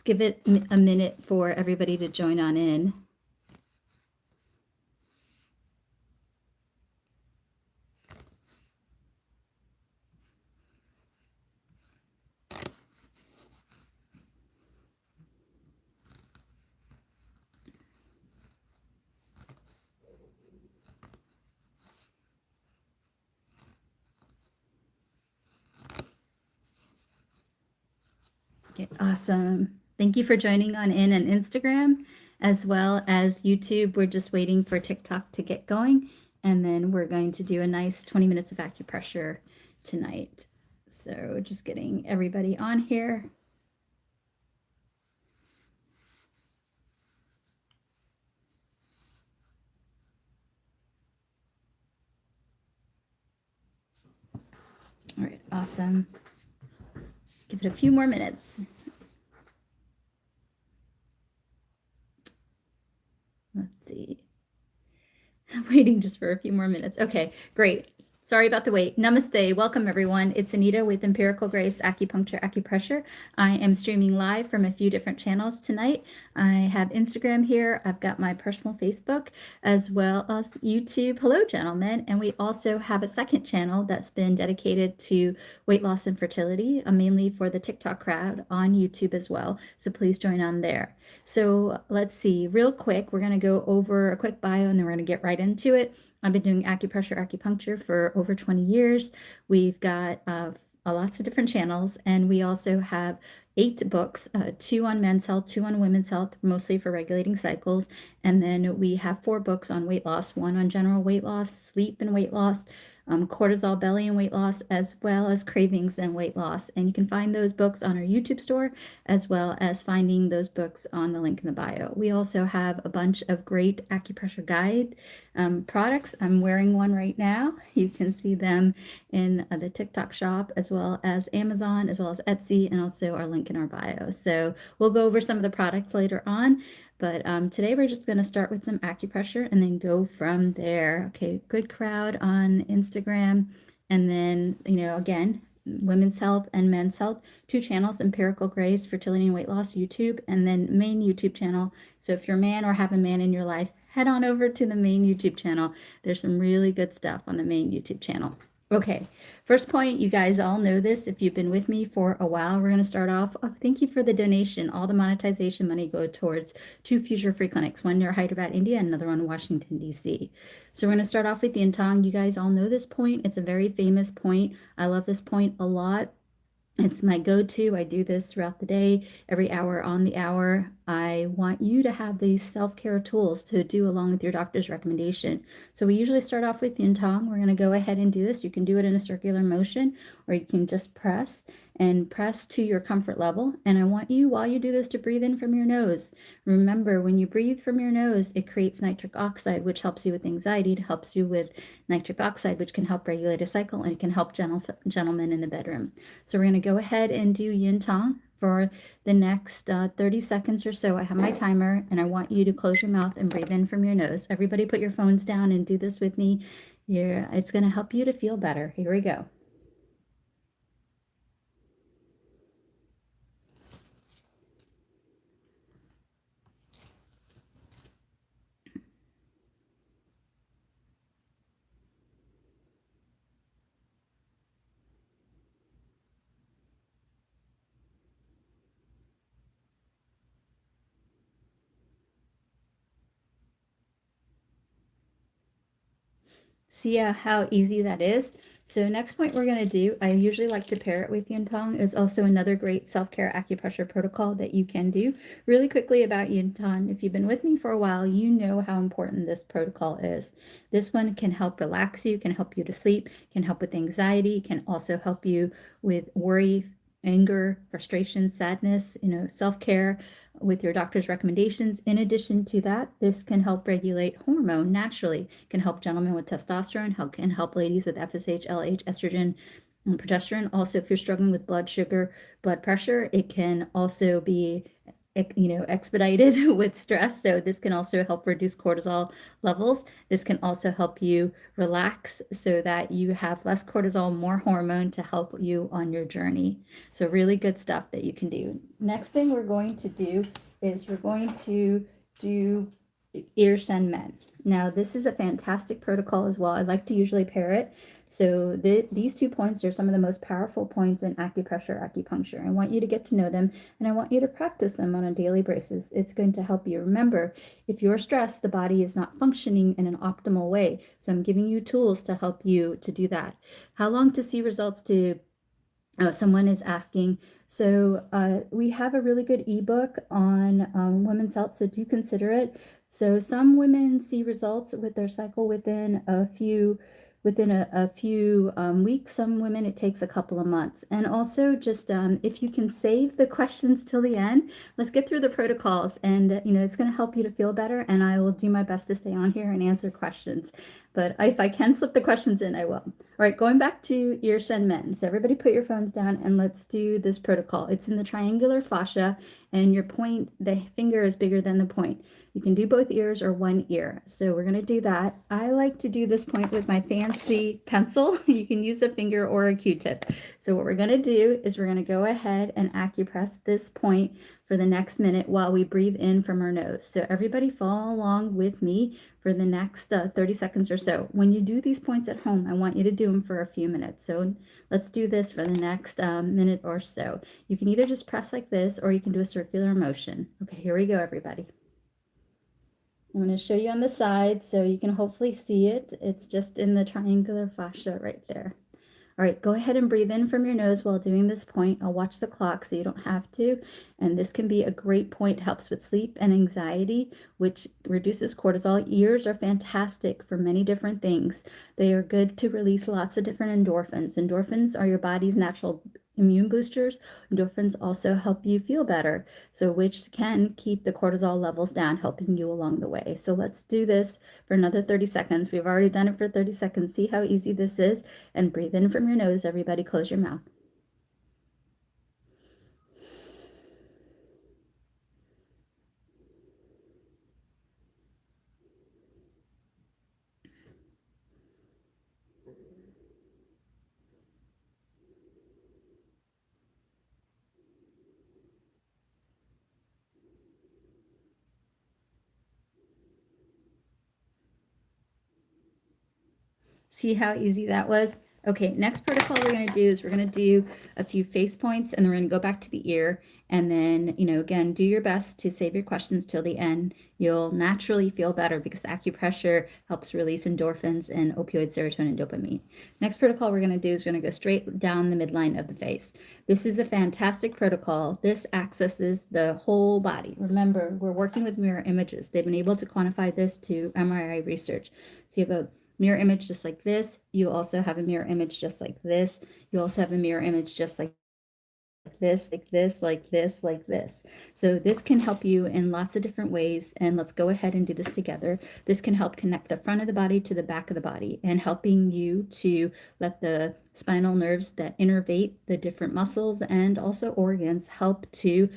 give it a minute for everybody to join on in. Okay, awesome. Thank you for joining on in on Instagram as well as YouTube. We're just waiting for TikTok to get going, and then we're going to do a nice 20 minutes of acupressure tonight. So just getting everybody on here. All right, awesome. Give it a few more minutes. Let's see. I'm waiting just for a few more minutes. Okay, great. Sorry about the wait. Namaste. Welcome, everyone. It's Anita with Empirical Grace Acupuncture Acupressure. I am streaming live from a few different channels tonight. I have Instagram here. I've got my personal Facebook as well as YouTube. Hello, gentlemen. And we also have a second channel that's been dedicated to weight loss and fertility, mainly for the TikTok crowd on YouTube as well. So please join on there. So let's see, real quick, we're going to go over a quick bio and then we're going to get right into it. I've been doing acupuncture for over 20 years. We've got lots of different channels, and we also have 8 books, 2 on men's health, 2 on women's health, mostly for regulating cycles. And then we have 4 books on weight loss, 1 on general weight loss, sleep and weight loss, cortisol, belly and weight loss, as well as cravings and weight loss. And you can find those books on our YouTube store, as well as finding those books on the link in the bio. We also have a bunch of great acupressure guide products. I'm wearing one right now. You can see them in the TikTok shop, as well as Amazon, as well as Etsy, and also our link in our bio. So we'll go over some of the products later on. But today we're just going to start with some acupressure and then go from there. Okay, good crowd on Instagram. And then, again, women's health and men's health, 2 channels, Empirical Grace, Fertility and Weight Loss, YouTube, and then main YouTube channel. So if you're a man or have a man in your life, head on over to the main YouTube channel. There's some really good stuff on the main YouTube channel. Okay, first point, you guys all know this. If you've been with me for a while, we're going to start off. Oh, thank you for the donation. All the monetization money go towards 2 future-free clinics, one near Hyderabad, India, and another one in Washington, D.C. So we're going to start off with Yin Tong. You guys all know this point. It's a very famous point. I love this point a lot. It's my go-to. I do this throughout the day, every hour on the hour. I want you to have these self-care tools to do along with your doctor's recommendation. So we usually start off with Yin Tong. We're going to go ahead and do this. You can do it in a circular motion, or you can just press to your comfort level. And I want you, while you do this, to breathe in from your nose. Remember, when you breathe from your nose, it creates nitric oxide, which helps you with anxiety. It helps you with nitric oxide, which can help regulate a cycle, and it can help gentlemen in the bedroom. So we're going to go ahead and do Yin Tong for the next 30 seconds or so. I have my timer, and I want you to close your mouth and breathe in from your nose. Everybody put your phones down and do this with me. It's going to help you to feel better. Here we go. See how easy that is? So next point we're going to do, I usually like to pair it with Yin Tong. It's also another great self-care acupressure protocol that you can do. Really quickly about Yin Tong, if you've been with me for a while, you know how important this protocol is. This one can help relax you, can help you to sleep, can help with anxiety, can also help you with worry, anger, frustration, sadness, self-care with your doctor's recommendations. In addition to that, this can help regulate hormone naturally, can help gentlemen with testosterone, can help ladies with FSH, LH, estrogen, and progesterone. Also, if you're struggling with blood sugar, blood pressure, it can also be expedited with stress. So this can also help reduce cortisol levels. This can also help you relax so that you have less cortisol, more hormone to help you on your journey. So really good stuff that you can do. Next thing we're going to do is we're going to do ears and men. Now this is a fantastic protocol as well. I like to usually pair it. So these 2 points are some of the most powerful points in acupressure, acupuncture. I want you to get to know them, and I want you to practice them on a daily basis. It's going to help you. Remember, if you're stressed, the body is not functioning in an optimal way. So I'm giving you tools to help you to do that. How long to see results to someone is asking. So we have a really good ebook on women's health, so do consider it. So some women see results with their cycle within a few weeks. Some women it takes a couple of months. And also just if you can save the questions till the end, let's get through the protocols, and it's going to help you to feel better, and I will do my best to stay on here and answer questions. But if I can slip the questions in, I will. All right, going back to ears and men. So everybody put your phones down and let's do this protocol. It's in the triangular fascia, and your point, the finger is bigger than the point. You can do both ears or one ear. So we're going to do that. I like to do this point with my fancy pencil. You can use a finger or a Q-tip. So what we're going to do is we're going to go ahead and acupress this point for the next minute while we breathe in from our nose. So everybody follow along with me for the next 30 seconds or so. When you do these points at home, I want you to do them for a few minutes. So let's do this for the next minute or so. You can either just press like this or you can do a circular motion. Okay, here we go, everybody. I'm going to show you on the side so you can hopefully see it. It's just in the triangular fascia right there. All right, go ahead and breathe in from your nose while doing this point. I'll watch the clock so you don't have to. And this can be a great point, helps with sleep and anxiety, which reduces cortisol. Ears are fantastic for many different things. They are good to release lots of different endorphins. Endorphins are your body's natural immune boosters. Endorphins also help you feel better, so which can keep the cortisol levels down, helping you along the way. So let's do this for another 30 seconds. We've already done it for 30 seconds. See how easy this is? And breathe in from your nose. Everybody close your mouth. See how easy that was? Okay, next protocol we're going to do is we're going to do a few face points, and then we're going to go back to the ear. And then, again, do your best to save your questions till the end. You'll naturally feel better because acupressure helps release endorphins and opioid, serotonin, and dopamine. Next protocol we're going to do is we're going to go straight down the midline of the face. This is a fantastic protocol. This accesses the whole body. Remember, we're working with mirror images. They've been able to quantify this to MRI research. So you have a mirror image just like this. You also have a mirror image just like this. You also have a mirror image just like this, like this, like this, like this. So this can help you in lots of different ways. And let's go ahead and do this together. This can help connect the front of the body to the back of the body and helping you to let the spinal nerves that innervate the different muscles and also organs help to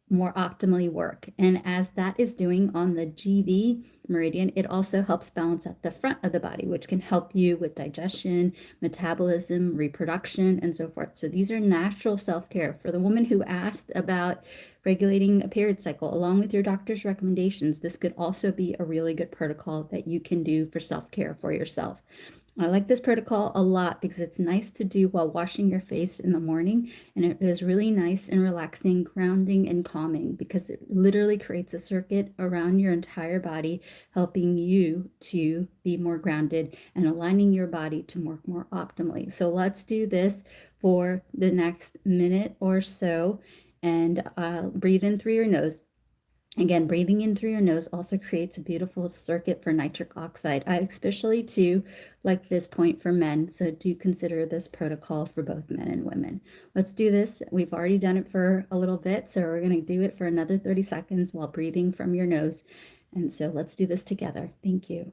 more optimally work. And as that is doing on the GV meridian, it also helps balance out the front of the body, which can help you with digestion, metabolism, reproduction, and so forth. So these are natural self-care. For the woman who asked about regulating a period cycle, along with your doctor's recommendations, this could also be a really good protocol that you can do for self-care for yourself. I like this protocol a lot because it's nice to do while washing your face in the morning, and it is really nice and relaxing, grounding, and calming because it literally creates a circuit around your entire body, helping you to be more grounded and aligning your body to work more optimally. So let's do this for the next minute or so, and breathe in through your nose. Again, breathing in through your nose also creates a beautiful circuit for nitric oxide. I especially too like this point for men, so do consider this protocol for both men and women. Let's do this. We've already done it for a little bit, so we're going to do it for another 30 seconds while breathing from your nose. And so let's do this together. Thank you.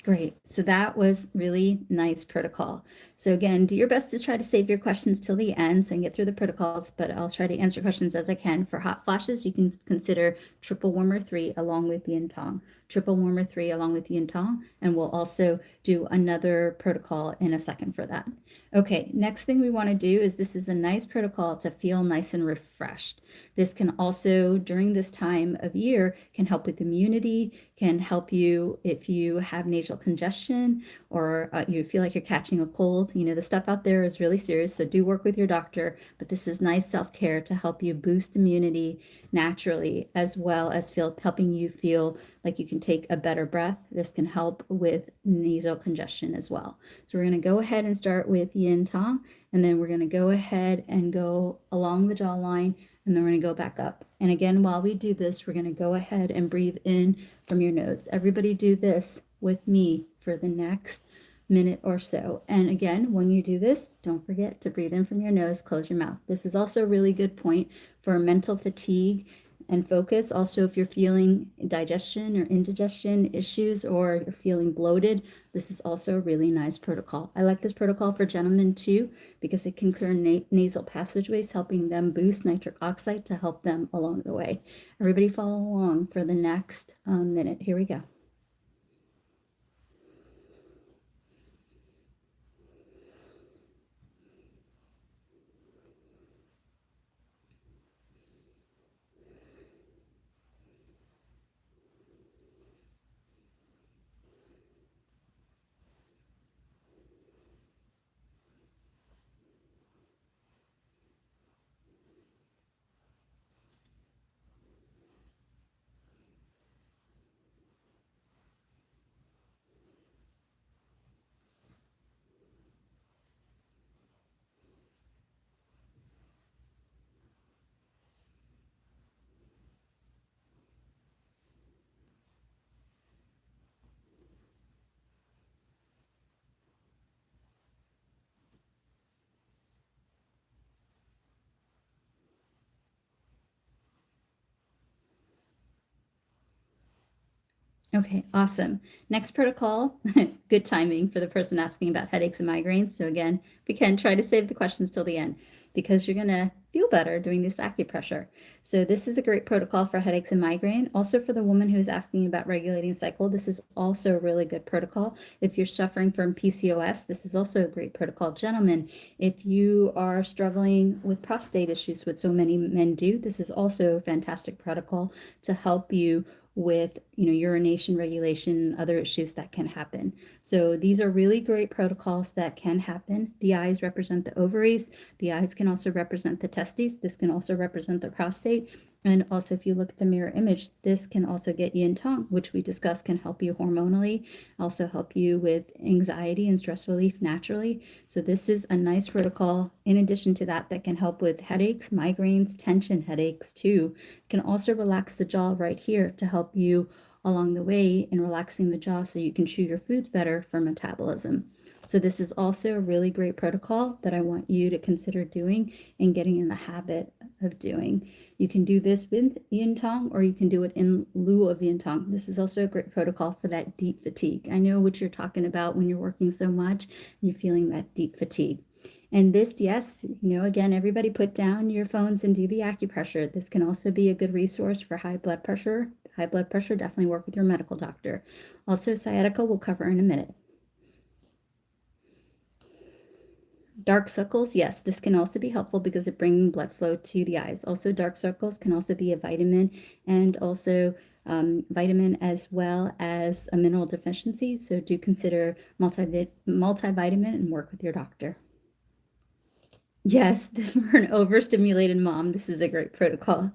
Great. So that was really nice protocol. So again, do your best to try to save your questions till the end so I can get through the protocols, but I'll try to answer questions as I can. For hot flashes, you can consider triple warmer 3 along with yin tong. Triple warmer 3 along with yin tong, and we'll also do another protocol in a second for that. Okay, next thing we want to do is this is a nice protocol to feel nice and refreshed. This can also, during this time of year, can help with immunity, can help you if you have nasal congestion or you feel like you're catching a cold. You know, the stuff out there is really serious, so do work with your doctor, but this is nice self-care to help you boost immunity naturally, as well as helping you feel like you can take a better breath. This can help with nasal congestion as well. So we're going to go ahead and start with yin tong, and then we're going to go ahead and go along the jawline, and then we're going to go back up. And again, while we do this, we're going to go ahead and breathe in from your nose. Everybody do this with me for the next minute or so. And again, when you do this, don't forget to breathe in from your nose, close your mouth. This is also a really good point for mental fatigue and focus. Also, if you're feeling digestion or indigestion issues or you're feeling bloated, this is also a really nice protocol. I like this protocol for gentlemen too because it can clear nasal passageways, helping them boost nitric oxide to help them along the way. Everybody follow along for the next minute. Here we go. Okay, awesome. Next protocol, good timing for the person asking about headaches and migraines. So again, we can try to save the questions till the end because you're going to feel better doing this acupressure. So this is a great protocol for headaches and migraine. Also for the woman who's asking about regulating cycle, this is also a really good protocol. If you're suffering from PCOS, this is also a great protocol. Gentlemen, if you are struggling with prostate issues, what so many men do, this is also a fantastic protocol to help you with urination regulation and other issues that can happen. So these are really great protocols that can happen. The eyes represent the ovaries. The eyes can also represent the testes. This can also represent the prostate. And also, if you look at the mirror image, this can also get yin tong, which we discussed can help you hormonally, also help you with anxiety and stress relief naturally. So this is a nice protocol. In addition to that, that can help with headaches, migraines, tension headaches too. Can also relax the jaw right here to help you along the way in relaxing the jaw so you can chew your foods better for metabolism. So this is also a really great protocol that I want you to consider doing and getting in the habit of doing. You can do this with yin tong or you can do it in lieu of yin tong. This is also a great protocol for that deep fatigue. I know what you're talking about when you're working so much and you're feeling that deep fatigue. And this, yes, again, everybody put down your phones and do the acupressure. This can also be a good resource for high blood pressure. High blood pressure, definitely work with your medical doctor. Also, sciatica we'll cover in a minute. Dark circles, yes, this can also be helpful because it brings blood flow to the eyes. Also, dark circles can also be a vitamin and also vitamin as well as a mineral deficiency. So do consider multivitamin and work with your doctor. Yes, for an overstimulated mom, this is a great protocol.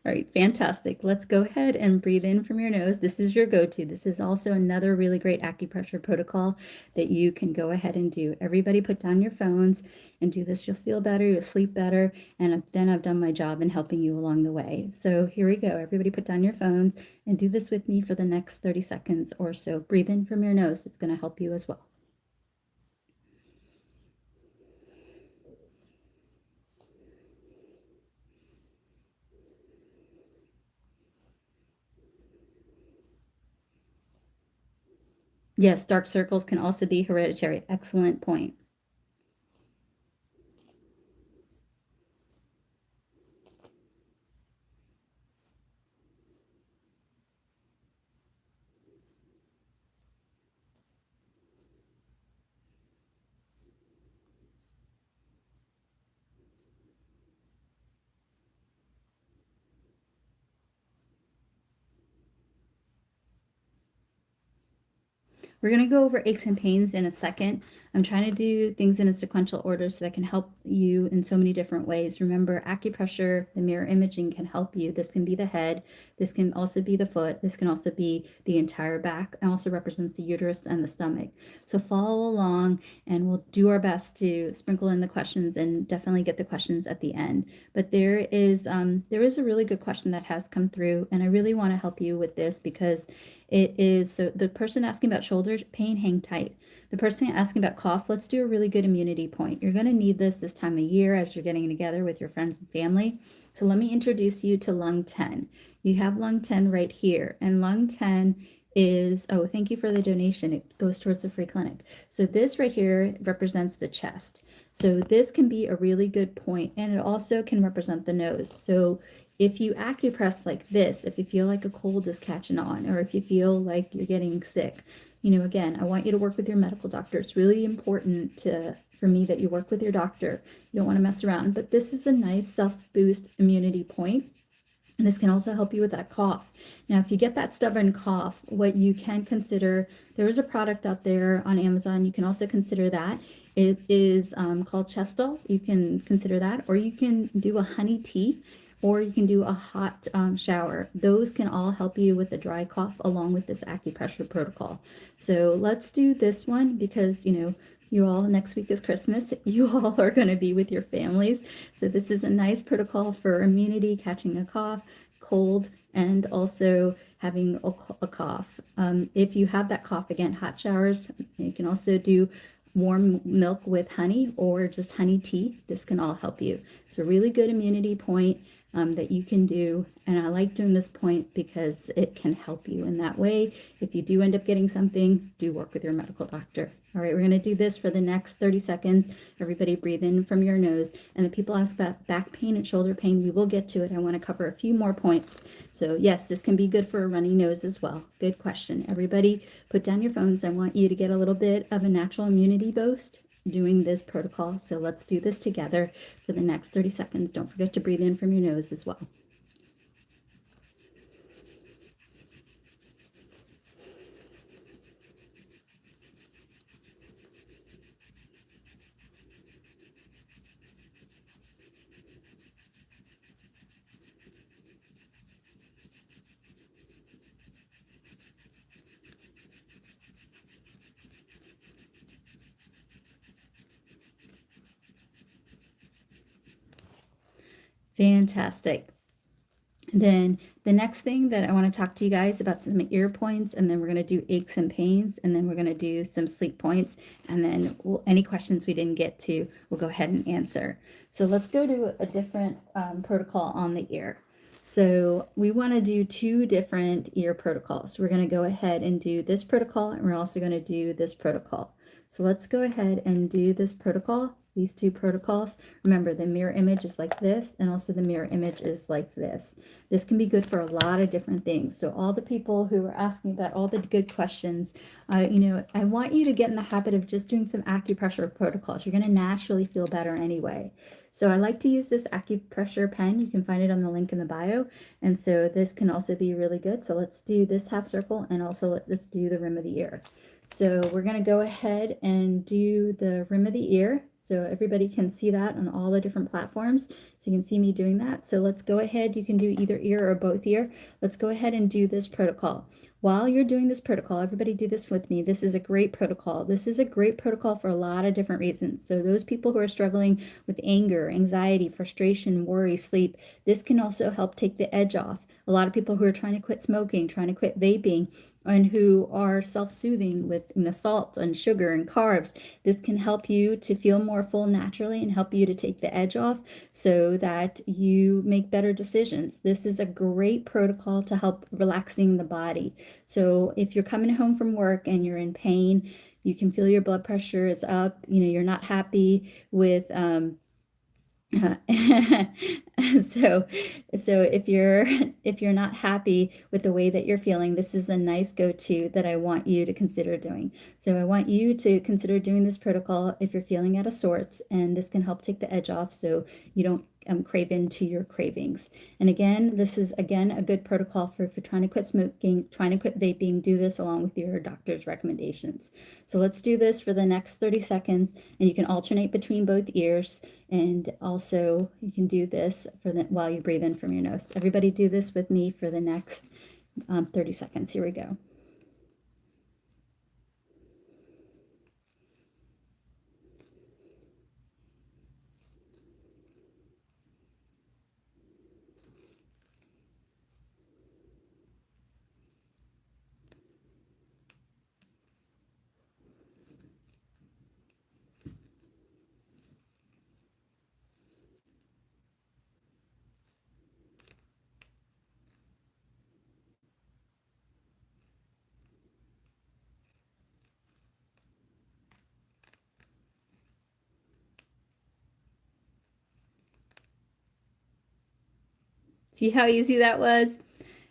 All right, fantastic. Let's go ahead and breathe in from your nose. This is your go-to. This is also another really great acupressure protocol that you can go ahead and do. Everybody put down your phones and do this. You'll feel better, you'll sleep better, and then I've done my job in helping you along the way. So here we go. Everybody put down your phones and do this with me for the next 30 seconds or so. Breathe in from your nose. It's going to help you as well. Yes, dark circles can also be hereditary. Excellent point. We're going to go over aches and pains in a second. I'm trying to do things in a sequential order so that can help you in so many different ways. Remember, acupressure, the mirror imaging can help you. This can be the head. This can also be the foot. This can also be the entire back, and also represents the uterus and the stomach. So follow along, and we'll do our best to sprinkle in the questions and definitely get the questions at the end. But there is a really good question that has come through, and I really want to help you with this because it is, so the person asking about shoulder pain, hang tight. The person asking about cough, let's do a really good immunity point. You're going to need this time of year as you're getting together with your friends and family. So let me introduce you to lung 10. You have lung 10 right here, and lung 10 is, oh, thank you for the donation. It goes towards the free clinic. So this right here represents the chest. So this can be a really good point, and it also can represent the nose. So if you acupress like this, if you feel like a cold is catching on, or if you feel like you're getting sick, you know, again, I want you to work with your medical doctor. It's really important for me that you work with your doctor. You don't want to mess around, but this is a nice self-boost immunity point. And this can also help you with that cough. Now, if you get that stubborn cough, what you can consider, there is a product out there on Amazon. You can also consider that. It is called Chestal. You can consider that, or you can do a honey tea, or you can do a hot shower. Those can all help you with a dry cough along with this acupressure protocol. So let's do this one because, you know, you all, next week is Christmas. You all are going to be with your families. So this is a nice protocol for immunity, catching a cough, cold, and also having a cough. If you have that cough, again, hot showers. You can also do warm milk with honey or just honey tea. This can all help you. It's a really good immunity point that you can do, and I like doing this point because it can help you in that way. If you do end up getting something, do work with your medical doctor. All right, we're going to do this for the next 30 seconds. Everybody breathe in from your nose. And the people ask about back pain and shoulder pain, we will get to it. I want to cover a few more points. So yes, this can be good for a runny nose as well. Good question. Everybody put down your phones. I want you to get a little bit of a natural immunity boost doing this protocol. So let's do this together for the next 30 seconds. Don't forget to breathe in from your nose as well. Fantastic. Then the next thing that I want to talk to you guys about some ear points, and then we're going to do aches and pains, and then we're going to do some sleep points, and then any questions we didn't get to, we'll go ahead and answer. So let's go to a different protocol on the ear. So we want to do two different ear protocols. We're going to go ahead and do this protocol, and we're also going to do this protocol. So let's go ahead and do this protocol, these two protocols. Remember, the mirror image is like this, and also the mirror image is like this. This can be good for a lot of different things. So all the people who are asking about all the good questions, you know, I want you to get in the habit of just doing some acupressure protocols. You're going to naturally feel better anyway. So I like to use this acupressure pen. You can find it on the link in the bio. And so this can also be really good. So let's do this half circle, and also let's do the rim of the ear. So we're going to go ahead and do the rim of the ear. So everybody can see that on all the different platforms. So you can see me doing that. So let's go ahead. You can do either ear or both ear. Let's go ahead and do this protocol. While you're doing this protocol, everybody do this with me. This is a great protocol. This is a great protocol for a lot of different reasons. So those people who are struggling with anger, anxiety, frustration, worry, sleep, this can also help take the edge off. a lot of people who are trying to quit smoking, trying to quit vaping, and who are self-soothing with salt and sugar and carbs. This can help you to feel more full naturally and help you to take the edge off so that you make better decisions. This is a great protocol to help relaxing the body. So if you're coming home from work and you're in pain, you can feel your blood pressure is up, you're not happy with so if you're not happy with the way that you're feeling, this is a nice go-to that I want you to consider doing. So I want you to consider doing this protocol if you're feeling out of sorts, and this can help take the edge off so you don't crave into your cravings. And again, this is a good protocol for if you're trying to quit smoking, trying to quit vaping. Do this along with your doctor's recommendations. So let's do this for the next 30 seconds, and you can alternate between both ears, and also you can do this while you breathe in from your nose. Everybody do this with me for the next 30 seconds. Here we go. See how easy that was?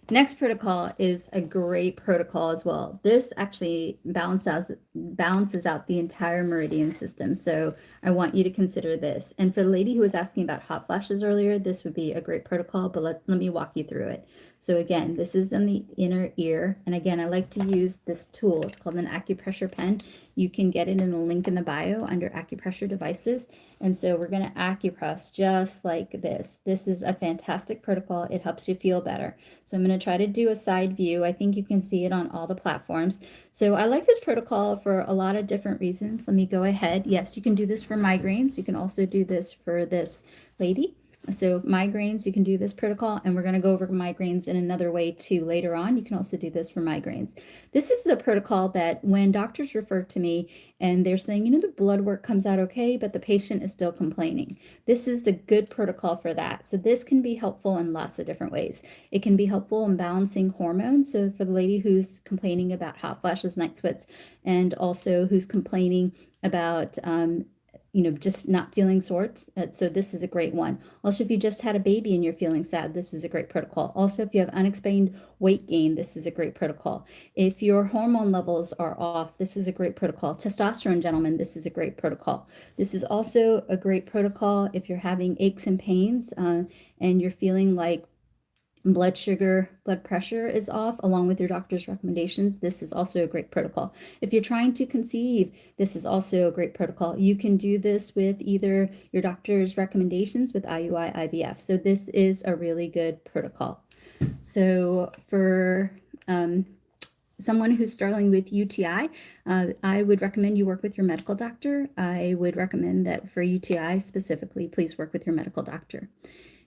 Next protocol is a great protocol as well. This actually balances out the entire meridian system. So I want you to consider this. And for the lady who was asking about hot flashes earlier, this would be a great protocol, but let me walk you through it. So again, this is in the inner ear. And again, I like to use this tool. It's called an Acupressure pen. You can get it in the link in the bio under Acupressure devices. And so we're going to acupress just like this. This is a fantastic protocol. It helps you feel better. So I'm going to try to do a side view. I think you can see it on all the platforms. So I like this protocol for a lot of different reasons. Let me go ahead. Yes, you can do this for migraines. You can also do this for this lady. So migraines, you can do this protocol, and we're going to go over migraines in another way too later on. You can also do this for migraines. This is the protocol that when doctors refer to me and they're saying, the blood work comes out okay, but the patient is still complaining. This is the good protocol for that. So this can be helpful in lots of different ways. It can be helpful in balancing hormones. So for the lady who's complaining about hot flashes, night sweats, and also who's complaining about just not feeling sorts. So this is a great one. Also, if you just had a baby and you're feeling sad, this is a great protocol. Also, if you have unexplained weight gain, this is a great protocol. If your hormone levels are off, this is a great protocol. Testosterone, gentlemen, this is a great protocol. This is also a great protocol if you're having aches and pains and you're feeling like blood sugar, blood pressure is off, along with your doctor's recommendations. This is also a great protocol. If you're trying to conceive, this is also a great protocol. You can do this with either your doctor's recommendations with IUI, IVF. So this is a really good protocol. So for someone who's struggling with UTI, I would recommend you work with your medical doctor. I would recommend that for UTI specifically, please work with your medical doctor.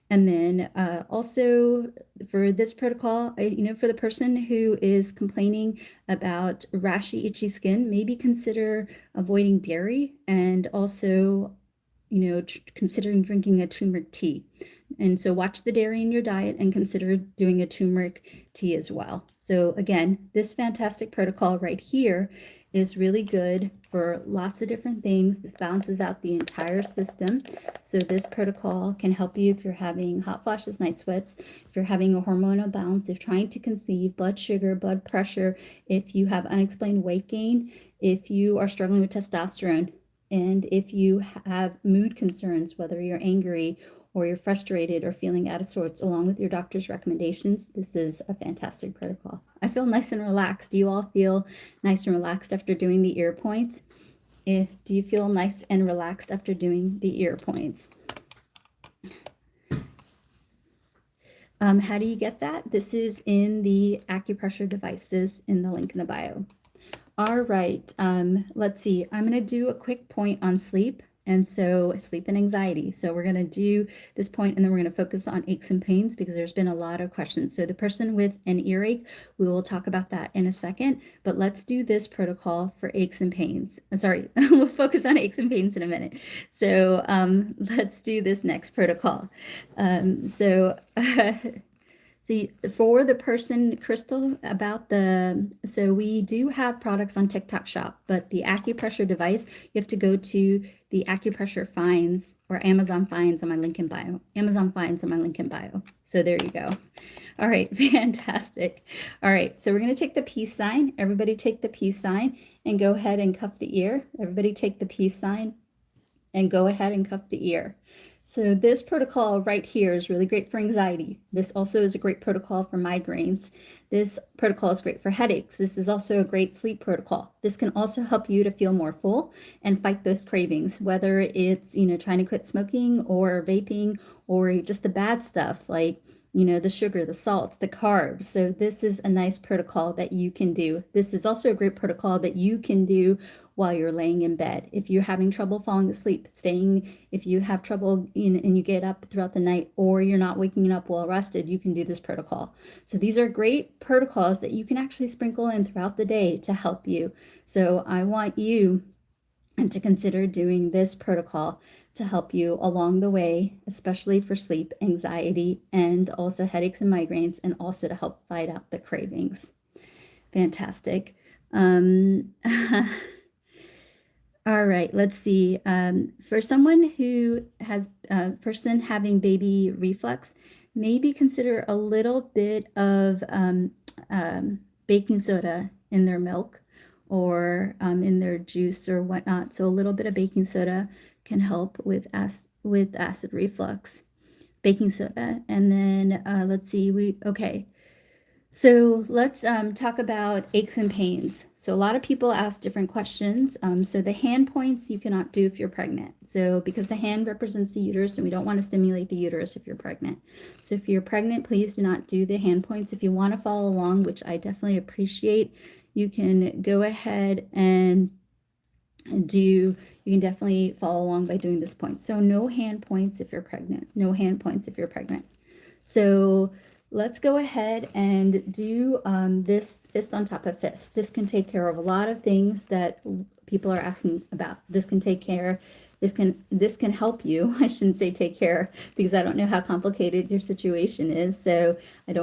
And then also for this protocol, for the person who is complaining about rashy, itchy skin, maybe consider avoiding dairy and also, considering drinking a turmeric tea. And so watch the dairy in your diet and consider doing a turmeric tea as well. So again, this fantastic protocol right here is really good for lots of different things. This balances out the entire system. So this protocol can help you if you're having hot flashes, night sweats, if you're having a hormonal balance, if trying to conceive, blood sugar, blood pressure, if you have unexplained weight gain, if you are struggling with testosterone, and if you have mood concerns, whether you're angry or you're frustrated or feeling out of sorts, along with your doctor's recommendations, this is a fantastic protocol. I feel nice and relaxed. Do you all feel nice and relaxed after doing the ear points? Do you feel nice and relaxed after doing the ear points? How do you get that? This is in the Acupressure devices in the link in the bio. All right, let's see. I'm going to do a quick point on sleep. and so sleep and anxiety. So we're going to do this point, and then we're going to focus on aches and pains because there's been a lot of questions. So the person with an earache, we will talk about that in a second, but let's do this protocol for aches and pains. Sorry, we'll focus on aches and pains in a minute. So let's do this next protocol. So for the person, Crystal, so we do have products on TikTok Shop, but the acupressure device, you have to go to the acupressure finds or Amazon finds on my link in bio. Amazon finds on my link in bio. So there you go. All right, fantastic. All right, so we're going to take the peace sign. Everybody take the peace sign and go ahead and cuff the ear. Everybody take the peace sign and go ahead and cuff the ear. So this protocol right here is really great for anxiety. This also is a great protocol for migraines. This protocol is great for headaches. This is also a great sleep protocol. This can also help you to feel more full and fight those cravings, whether it's, trying to quit smoking or vaping or just the bad stuff like, the sugar, the salt, the carbs. So this is a nice protocol that you can do. This is also a great protocol that you can do while you're laying in bed. If you're having trouble falling asleep, if you have trouble and you get up throughout the night, or you're not waking up well rested, you can do this protocol. So these are great protocols that you can actually sprinkle in throughout the day to help you. So I want you to consider doing this protocol to help you along the way, especially for sleep, anxiety, and also headaches and migraines, and also to help fight out the cravings. Fantastic. All right, let's see. For someone who has person having baby reflux, maybe consider a little bit of baking soda in their milk or in their juice or whatnot. So a little bit of baking soda can help with acid reflux. Baking soda, and then let's see. So let's talk about aches and pains. So a lot of people ask different questions. So the hand points you cannot do if you're pregnant. So because the hand represents the uterus and we don't want to stimulate the uterus if you're pregnant. So if you're pregnant, please do not do the hand points. If you want to follow along, which I definitely appreciate, you can go ahead and you can definitely follow along by doing this point. So no hand points if you're pregnant. No hand points if you're pregnant. So let's go ahead and do this fist on top of fist. This can take care of a lot of things that people are asking about. This can help you. I shouldn't say take care because I don't know how complicated your situation is. So I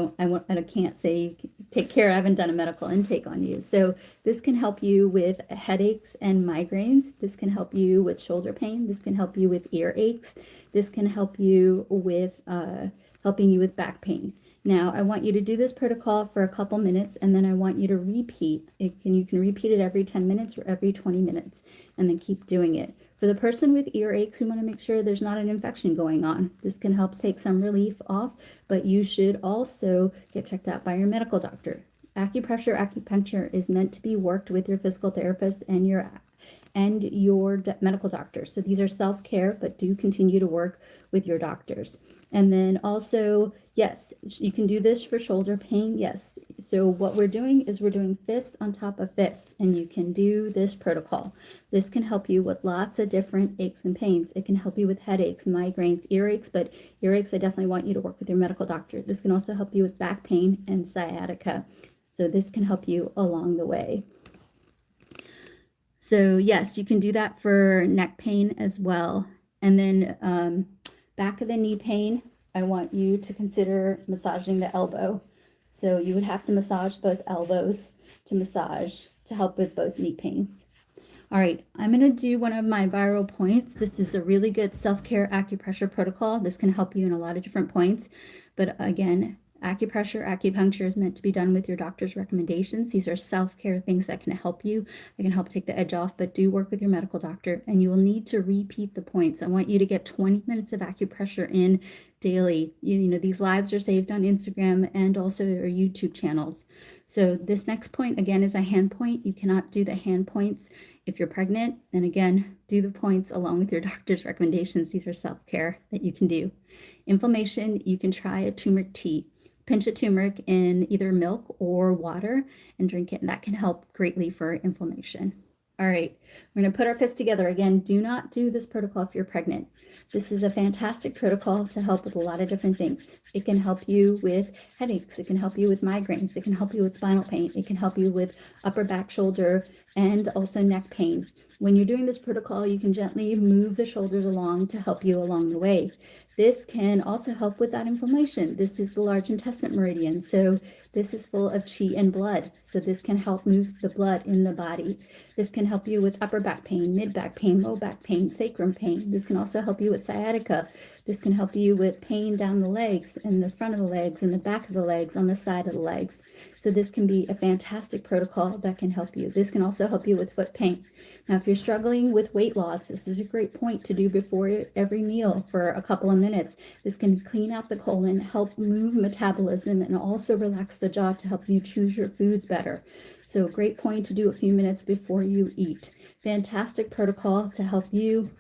can't say take care. I haven't done a medical intake on you. So this can help you with headaches and migraines. This can help you with shoulder pain. This can help you with ear aches. This can help you with helping you with back pain. Now, I want you to do this protocol for a couple minutes, and then I want you to repeat. You can repeat it every 10 minutes or every 20 minutes, and then keep doing it. For the person with earaches, we want to make sure there's not an infection going on. This can help take some relief off, but you should also get checked out by your medical doctor. Acupressure, acupuncture is meant to be worked with your physical therapist and your medical doctor. So these are self-care, but do continue to work with your doctors. And then also, yes, you can do this for shoulder pain. Yes. So what we're doing is we're doing fist on top of fist, and you can do this protocol. This can help you with lots of different aches and pains. It can help you with headaches, migraines, earaches, but earaches, I definitely want you to work with your medical doctor. This can also help you with back pain and sciatica. So this can help you along the way. So yes, you can do that for neck pain as well. And then back of the knee pain, I want you to consider massaging the elbow. So you would have to massage both elbows to help with both knee pains. All right, I'm going to do one of my viral points. This is a really good self-care acupressure protocol. This can help you in a lot of different points. But again, acupuncture is meant to be done with your doctor's recommendations. These are self-care things that can help you. They can help take the edge off, but do work with your medical doctor, and you will need to repeat the points. I want you to get 20 minutes of acupressure in daily. These lives are saved on Instagram and also our YouTube channels. So this next point, again, is a hand point. You cannot do the hand points if you're pregnant. And again, do the points along with your doctor's recommendations. These are self-care that you can do. Inflammation, you can try a turmeric tea. Pinch a turmeric in either milk or water and drink it, and that can help greatly for inflammation. All right, we're going to put our fists together. Again, do not do this protocol if you're pregnant. This is a fantastic protocol to help with a lot of different things. It can help you with headaches. It can help you with migraines. It can help you with spinal pain. It can help you with upper back, shoulder, and also neck pain. When you're doing this protocol, you can gently move the shoulders along to help you along the way. This can also help with that inflammation. This is the large intestine meridian, so this is full of chi and blood. So this can help move the blood in the body. This can help you with upper back pain, mid back pain, low back pain, sacrum pain. This can also help you with sciatica. This can help you with pain down the legs, in the front of the legs, in the back of the legs, on the side of the legs. So this can be a fantastic protocol that can help you. This can also help you with foot pain. Now, if you're struggling with weight loss, this is a great point to do before every meal for a couple of minutes. This can clean out the colon, help move metabolism, and also relax the jaw to help you choose your foods better. So a great point to do a few minutes before you eat. Fantastic protocol to help you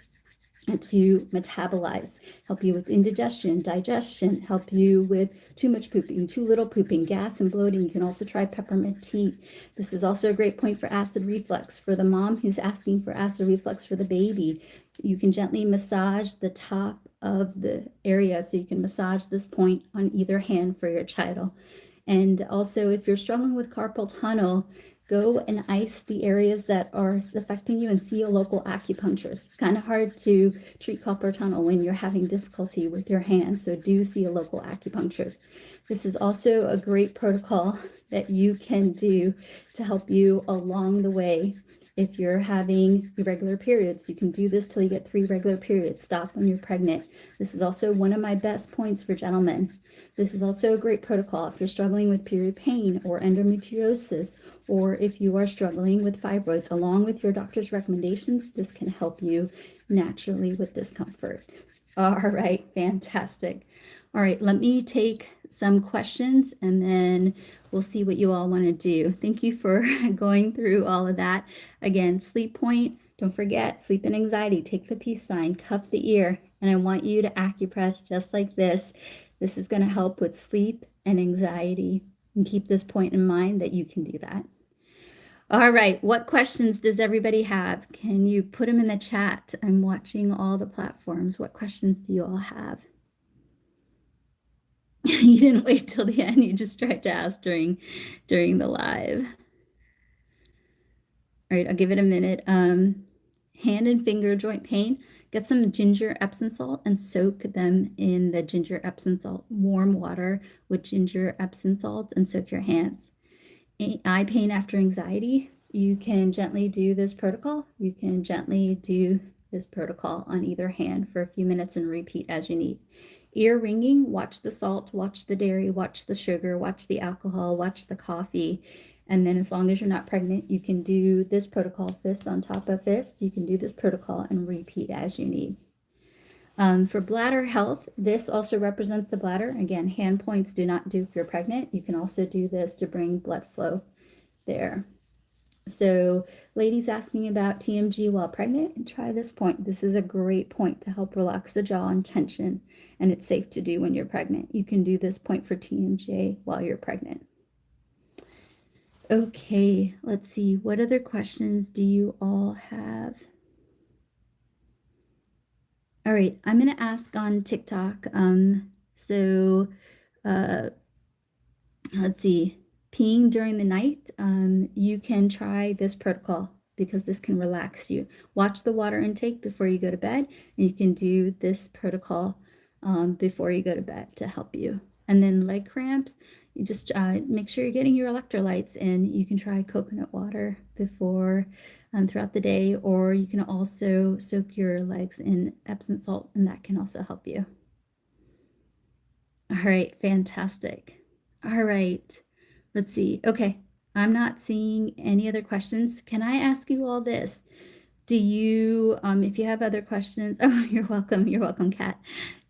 to metabolize, help you with indigestion, digestion, help you with too much pooping, too little pooping, gas and bloating. You can also try peppermint tea. This is also a great point for acid reflux. For the mom who's asking for acid reflux for the baby, you can gently massage the top of the area. So you can massage this point on either hand for your child. And also, if you're struggling with carpal tunnel, go and ice the areas that are affecting you and see a local acupuncturist. It's kind of hard to treat carpal tunnel when you're having difficulty with your hands, so do see a local acupuncturist. This is also a great protocol that you can do to help you along the way. If you're having irregular periods, you can do this till you get 3 regular periods. Stop when you're pregnant. This is also one of my best points for gentlemen. This is also a great protocol if you're struggling with period pain or endometriosis, or if you are struggling with fibroids. Along with your doctor's recommendations, this can help you naturally with discomfort. All right, fantastic. All right, let me take some questions and then we'll see what you all want to do. Thank you for going through all of that. Again, sleep point, don't forget, sleep and anxiety, take the peace sign, cuff the ear, and I want you to acupress just like this. This is going to help with sleep and anxiety. And keep this point in mind that you can do that. All right, what questions does everybody have? Can you put them in the chat? I'm watching all the platforms. What questions do you all have? You didn't wait till the end. You just tried to ask during the live. All right, I'll give it a minute. Hand and finger joint pain. Get some ginger Epsom salt and soak them in the ginger Epsom salt. Warm water with ginger Epsom salt and soak your hands. Eye pain after anxiety. You can gently do this protocol. You can gently do this protocol on either hand for a few minutes and repeat as you need. Ear ringing, watch the salt, watch the dairy, watch the sugar, watch the alcohol, watch the coffee. And then as long as you're not pregnant, you can do this protocol, fist on top of fist. You can do this protocol and repeat as you need. For bladder health, this also represents the bladder. Again, hand points do not do if you're pregnant. You can also do this to bring blood flow there. So ladies asking about TMG while pregnant, try this point. This is a great point to help relax the jaw and tension, and it's safe to do when you're pregnant. You can do this point for TMJ while you're pregnant. Okay, let's see. What other questions do you all have? All right, I'm going to ask on TikTok. Let's see. Peeing during the night, you can try this protocol because this can relax you. Watch the water intake before you go to bed, and you can do this protocol before you go to bed to help you. And then leg cramps, you just make sure you're getting your electrolytes in. You can try coconut water before throughout the day, or you can also soak your legs in Epsom salt, and that can also help you. All right, fantastic. All right, let's see. Okay, I'm not seeing any other questions. Can I ask you all this? Do you, if you have other questions, oh, you're welcome, Kat.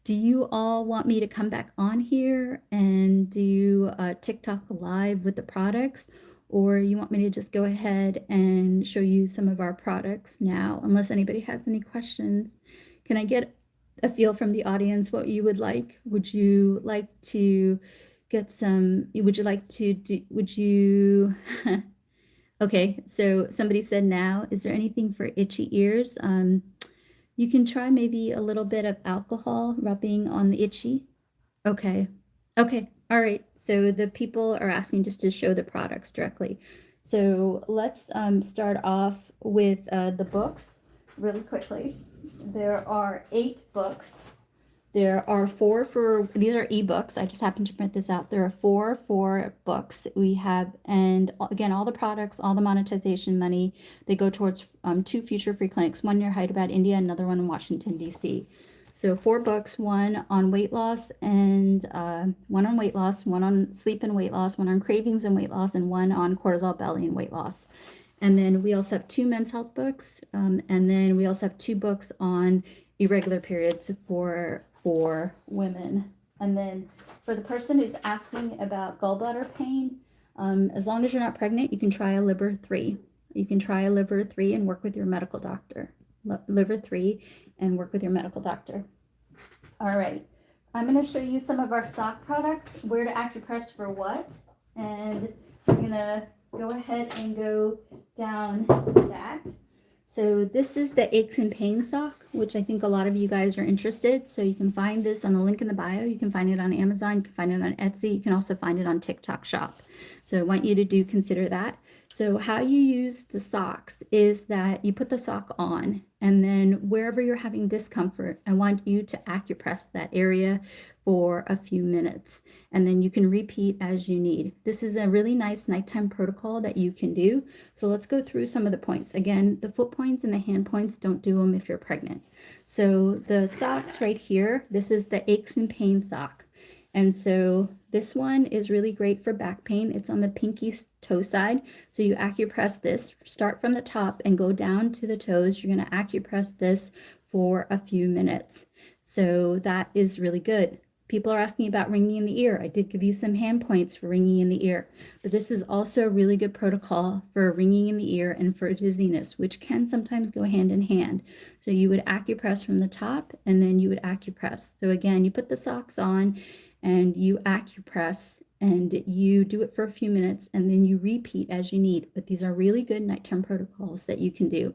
Do you all want me to come back on here and do a TikTok live with the products? Or you want me to just go ahead and show you some of our products now, unless anybody has any questions? Can I get a feel from the audience what you would like? Would you like to get some, would you like to do, would you, Okay, so somebody said now, is there anything for itchy ears? You can try maybe a little bit of alcohol rubbing on the itchy. Okay. Okay. All right. So the people are asking just to show the products directly. So let's start off with the books really quickly. There are 8 books. There are 4 for, these are ebooks. I just happened to print this out. There are 4 for books we have, and again, all the products, all the monetization money, they go towards 2 future free clinics, one near Hyderabad, India, another one in Washington, D.C. So 4 books, one on weight loss and one on weight loss, one on sleep and weight loss, one on cravings and weight loss, and one on cortisol belly and weight loss. And then we also have 2 men's health books, and then we also have 2 books on irregular periods for women. And then for the person who's asking about gallbladder pain, as long as you're not pregnant, you can try a liver 3. You can try a liver 3 and work with your medical doctor. Liver 3 and work with your medical doctor. All right. I'm going to show you some of our stock products, where to acupress for what, and we're going to go ahead and go down that. So this is the aches and pain sock, which I think a lot of you guys are interested. So you can find this on the link in the bio. You can find it on Amazon. You can find it on Etsy. You can also find it on TikTok Shop. So I want you to consider that. So how you use the socks is that you put the sock on, and then wherever you're having discomfort, I want you to acupress that area for a few minutes, and then you can repeat as you need. This is a really nice nighttime protocol that you can do. So let's go through some of the points. Again, the foot points and the hand points, don't do them if you're pregnant. So the socks right here, this is the aches and pain sock. And so this one is really great for back pain. It's on the pinky toe side. So you acupress this, start from the top and go down to the toes. You're going to acupress this for a few minutes. So that is really good. People are asking about ringing in the ear. I did give you some hand points for ringing in the ear, but this is also a really good protocol for ringing in the ear and for dizziness, which can sometimes go hand in hand. So you would acupress from the top and then you would acupress. So again, you put the socks on and you acupress and you do it for a few minutes and then you repeat as you need. But these are really good nighttime protocols that you can do.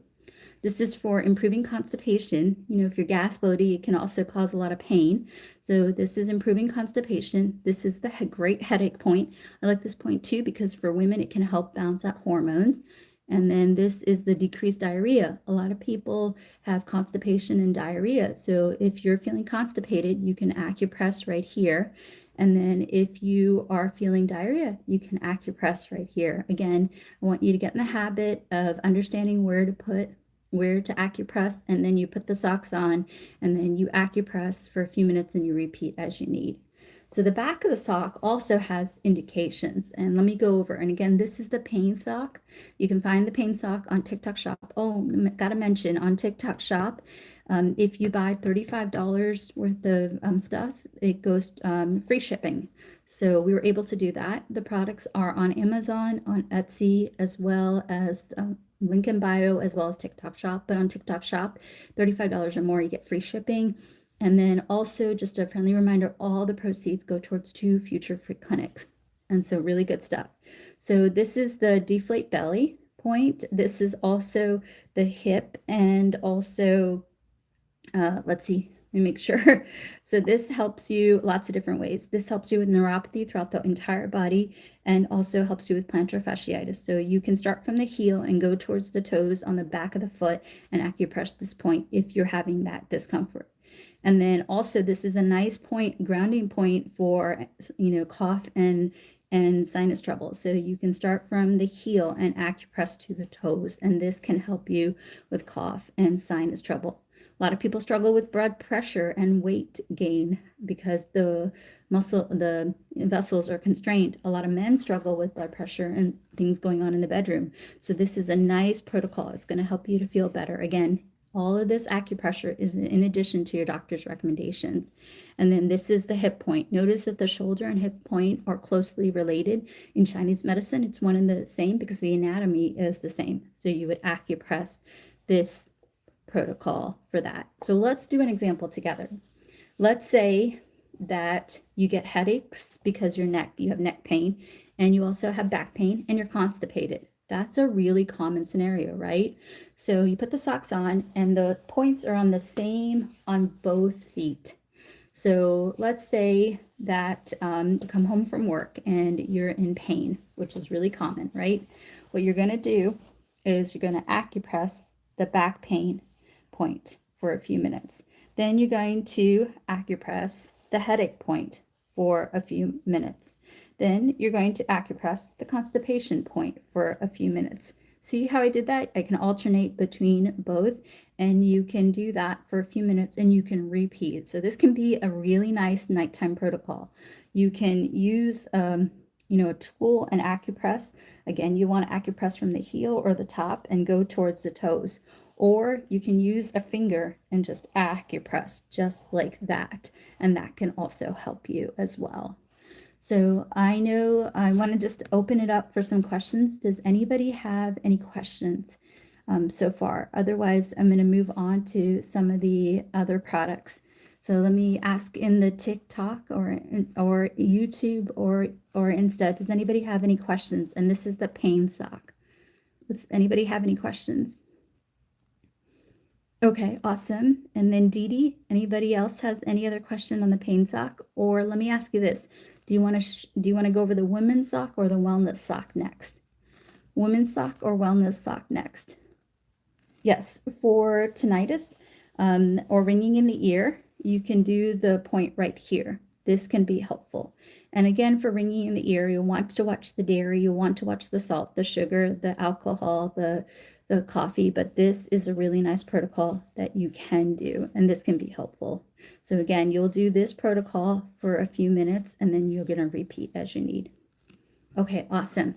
This is for improving constipation. You know, if you're gas bloated, it can also cause a lot of pain. So this is improving constipation. This is the great headache point. I like this point too because for women, it can help balance out hormones. And then this is the decreased diarrhea. A lot of people have constipation and diarrhea. So if you're feeling constipated, you can acupress right here. And then if you are feeling diarrhea, you can acupress right here. Again, I want you to get in the habit of understanding where to acupress, and then you put the socks on, and then you acupress for a few minutes and you repeat as you need. So the back of the sock also has indications, and let me go over. And again, this is the pain sock. You can find the pain sock on TikTok Shop. Oh, gotta mention on TikTok Shop, if you buy $35 worth of stuff, it goes free shipping. So we were able to do that. The products are on Amazon, on Etsy, as well as link in bio, as well as TikTok Shop. But on TikTok Shop, $35 or more, you get free shipping. And then also just a friendly reminder, all the proceeds go towards 2 future free clinics. And so really good stuff. So this is the deflate belly point. This is also the hip, and also, let's see, let me make sure. So this helps you lots of different ways. This helps you with neuropathy throughout the entire body, and also helps you with plantar fasciitis. So you can start from the heel and go towards the toes on the back of the foot and acupress this point if you're having that discomfort. And then also this is a nice point, grounding point for, you know, cough and sinus trouble. So you can start from the heel and acupress to the toes, and this can help you with cough and sinus trouble. A lot of people struggle with blood pressure and weight gain because the vessels are constrained. A lot of men struggle with blood pressure and things going on in the bedroom. So this is a nice protocol. It's going to help you to feel better. Again, all of this acupressure is in addition to your doctor's recommendations. And then this is the hip point. Notice that the shoulder and hip point are closely related. In Chinese medicine, it's one and the same because the anatomy is the same. So you would acupress this protocol for that. So let's do an example together. Let's say that you get headaches because you have neck pain, and you also have back pain and you're constipated. That's a really common scenario, right? So you put the socks on and the points are on the same on both feet. So let's say that you come home from work and you're in pain, which is really common, right? What you're going to do is you're going to acupress the back pain point for a few minutes. Then you're going to acupress the headache point for a few minutes. Then you're going to acupress the constipation point for a few minutes. See how I did that? I can alternate between both, and you can do that for a few minutes and you can repeat. So this can be a really nice nighttime protocol. You can use a tool and acupress. Again, you want to acupress from the heel or the top and go towards the toes. Or you can use a finger and just acupress just like that. And that can also help you as well. So I know I want to just open it up for some questions. Does anybody have any questions so far? Otherwise, I'm going to move on to some of the other products. So let me ask in the TikTok or YouTube or instead, does anybody have any questions? And this is the pain sock. Does anybody have any questions? Okay, awesome. And then Dee Dee, anybody else has any other question on the pain sock? Or let me ask you this. Do you want to go over the women's sock or the wellness sock next? Women's sock or wellness sock next? Yes, for tinnitus or ringing in the ear, you can do the point right here. This can be helpful. And again, for ringing in the ear, you'll want to watch the dairy, you'll want to watch the salt, the sugar, the alcohol, the coffee, but this is a really nice protocol that you can do, and this can be helpful. So again, you'll do this protocol for a few minutes, and then you're going to repeat as you need. Okay, awesome.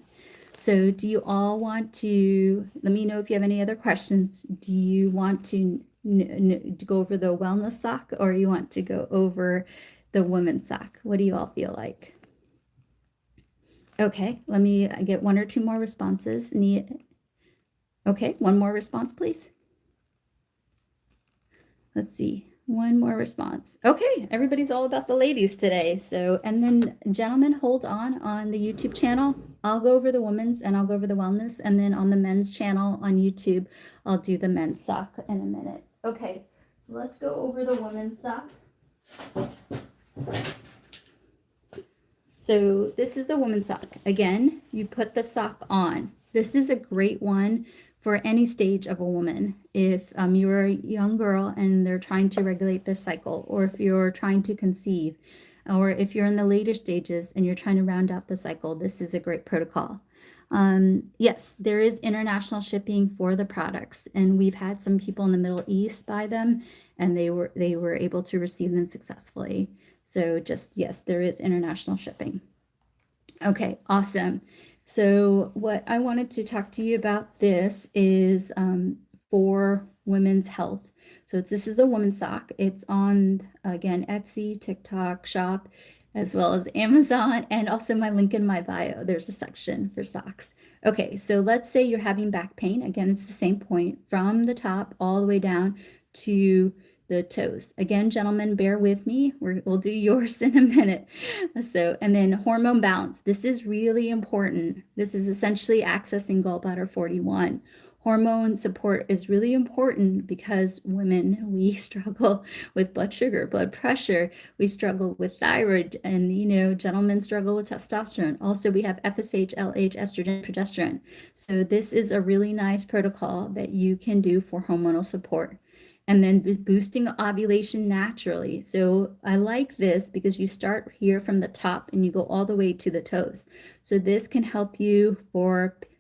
So do you all want to, let me know if you have any other questions. Do you want to go over the wellness sock, or you want to go over the women's sock? What do you all feel like? Okay, let me get one or two more responses. Okay, one more response, please. Let's see, one more response. Okay, everybody's all about the ladies today. So, and then gentlemen, hold on the YouTube channel. I'll go over the women's and I'll go over the wellness. And then on the men's channel on YouTube, I'll do the men's sock in a minute. Okay, so let's go over the women's sock. So this is the women's sock. Again, you put the sock on. This is a great one for any stage of a woman. If you're a young girl and they're trying to regulate their cycle, or if you're trying to conceive, or if you're in the later stages and you're trying to round out the cycle, this is a great protocol. Yes, there is international shipping for the products, and we've had some people in the Middle East buy them, and they were able to receive them successfully. So just, yes, there is international shipping. Okay, awesome. So what I wanted to talk to you about this is for women's health. So this is a woman's sock. It's on, again, Etsy, TikTok, Shop, as well as Amazon, and also my link in my bio. There's a section for socks. Okay, so let's say you're having back pain. Again, it's the same point from the top all the way down to the toes. Again, gentlemen, bear with me. We'll do yours in a minute. So, and then hormone balance. This is really important. This is essentially accessing gallbladder 41. Hormone support is really important because women, we struggle with blood sugar, blood pressure. We struggle with thyroid, and gentlemen struggle with testosterone. Also, we have FSH, LH, estrogen, progesterone. So this is a really nice protocol that you can do for hormonal support. And then boosting ovulation naturally. So I like this because you start here from the top and you go all the way to the toes. So this can help you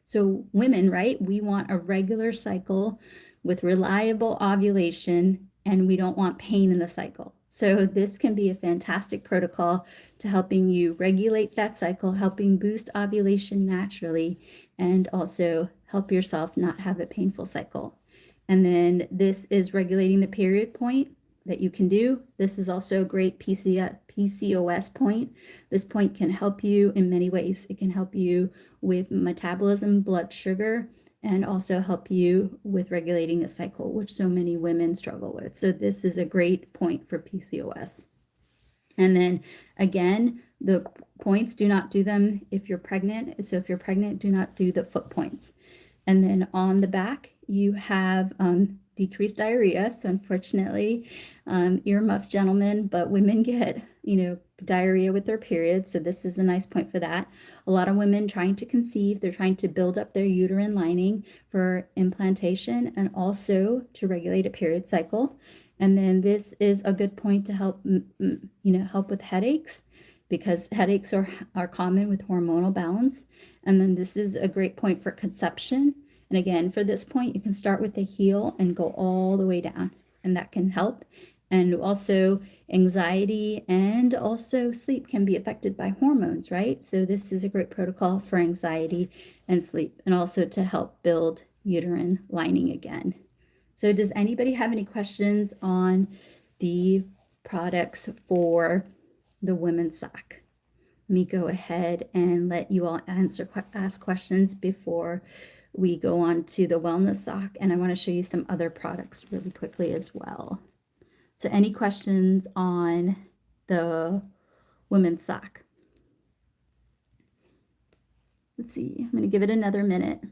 so women, right? We want a regular cycle with reliable ovulation, and we don't want pain in the cycle. So this can be a fantastic protocol to helping you regulate that cycle, helping boost ovulation naturally, and also help yourself not have a painful cycle. And then this is regulating the period point that you can do. This is also a great PCOS point. This point can help you in many ways. It can help you with metabolism, blood sugar, and also help you with regulating a cycle, which so many women struggle with. So this is a great point for PCOS. And then again, the points, do not do them if you're pregnant. So if you're pregnant, do not do the foot points. And then on the back, you have decreased diarrhea. So unfortunately, earmuffs, gentlemen, but women get, diarrhea with their periods. So this is a nice point for that. A lot of women trying to conceive, they're trying to build up their uterine lining for implantation and also to regulate a period cycle. And then this is a good point to help, help with headaches, because headaches are common with hormonal balance. And then this is a great point for conception. And again, for this point, you can start with the heel and go all the way down, and that can help. And also anxiety and also sleep can be affected by hormones, right? So this is a great protocol for anxiety and sleep, and also to help build uterine lining again. So does anybody have any questions on the products for the women's sock? Let me go ahead and let you all ask questions before we go on to the wellness sock, and I want to show you some other products really quickly as well. So any questions on the women's sock? Let's see, I'm going to give it another minute.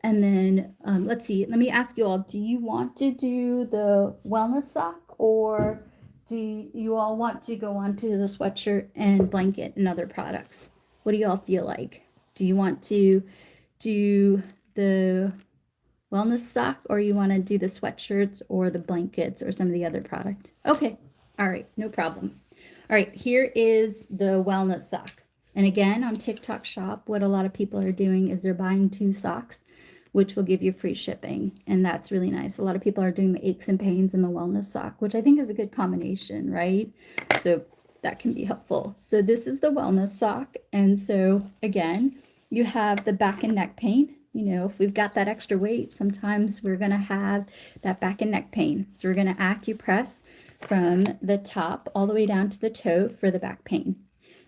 And then let's see, let me ask you all, do you want to do the wellness sock, or do you all want to go on to the sweatshirt and blanket and other products? What do you all feel like? Do you want to do the wellness sock, or you want to do the sweatshirts or the blankets or some of the other product? Okay, all right, no problem. All right, here is the wellness sock. And again, on TikTok Shop, what a lot of people are doing is they're buying 2 socks, which will give you free shipping. And that's really nice. A lot of people are doing the aches and pains and the wellness sock, which I think is a good combination, right? So that can be helpful. So this is the wellness sock. And so again, you have the back and neck pain. If we've got that extra weight, sometimes we're going to have that back and neck pain. So we're going to acupress from the top all the way down to the toe for the back pain.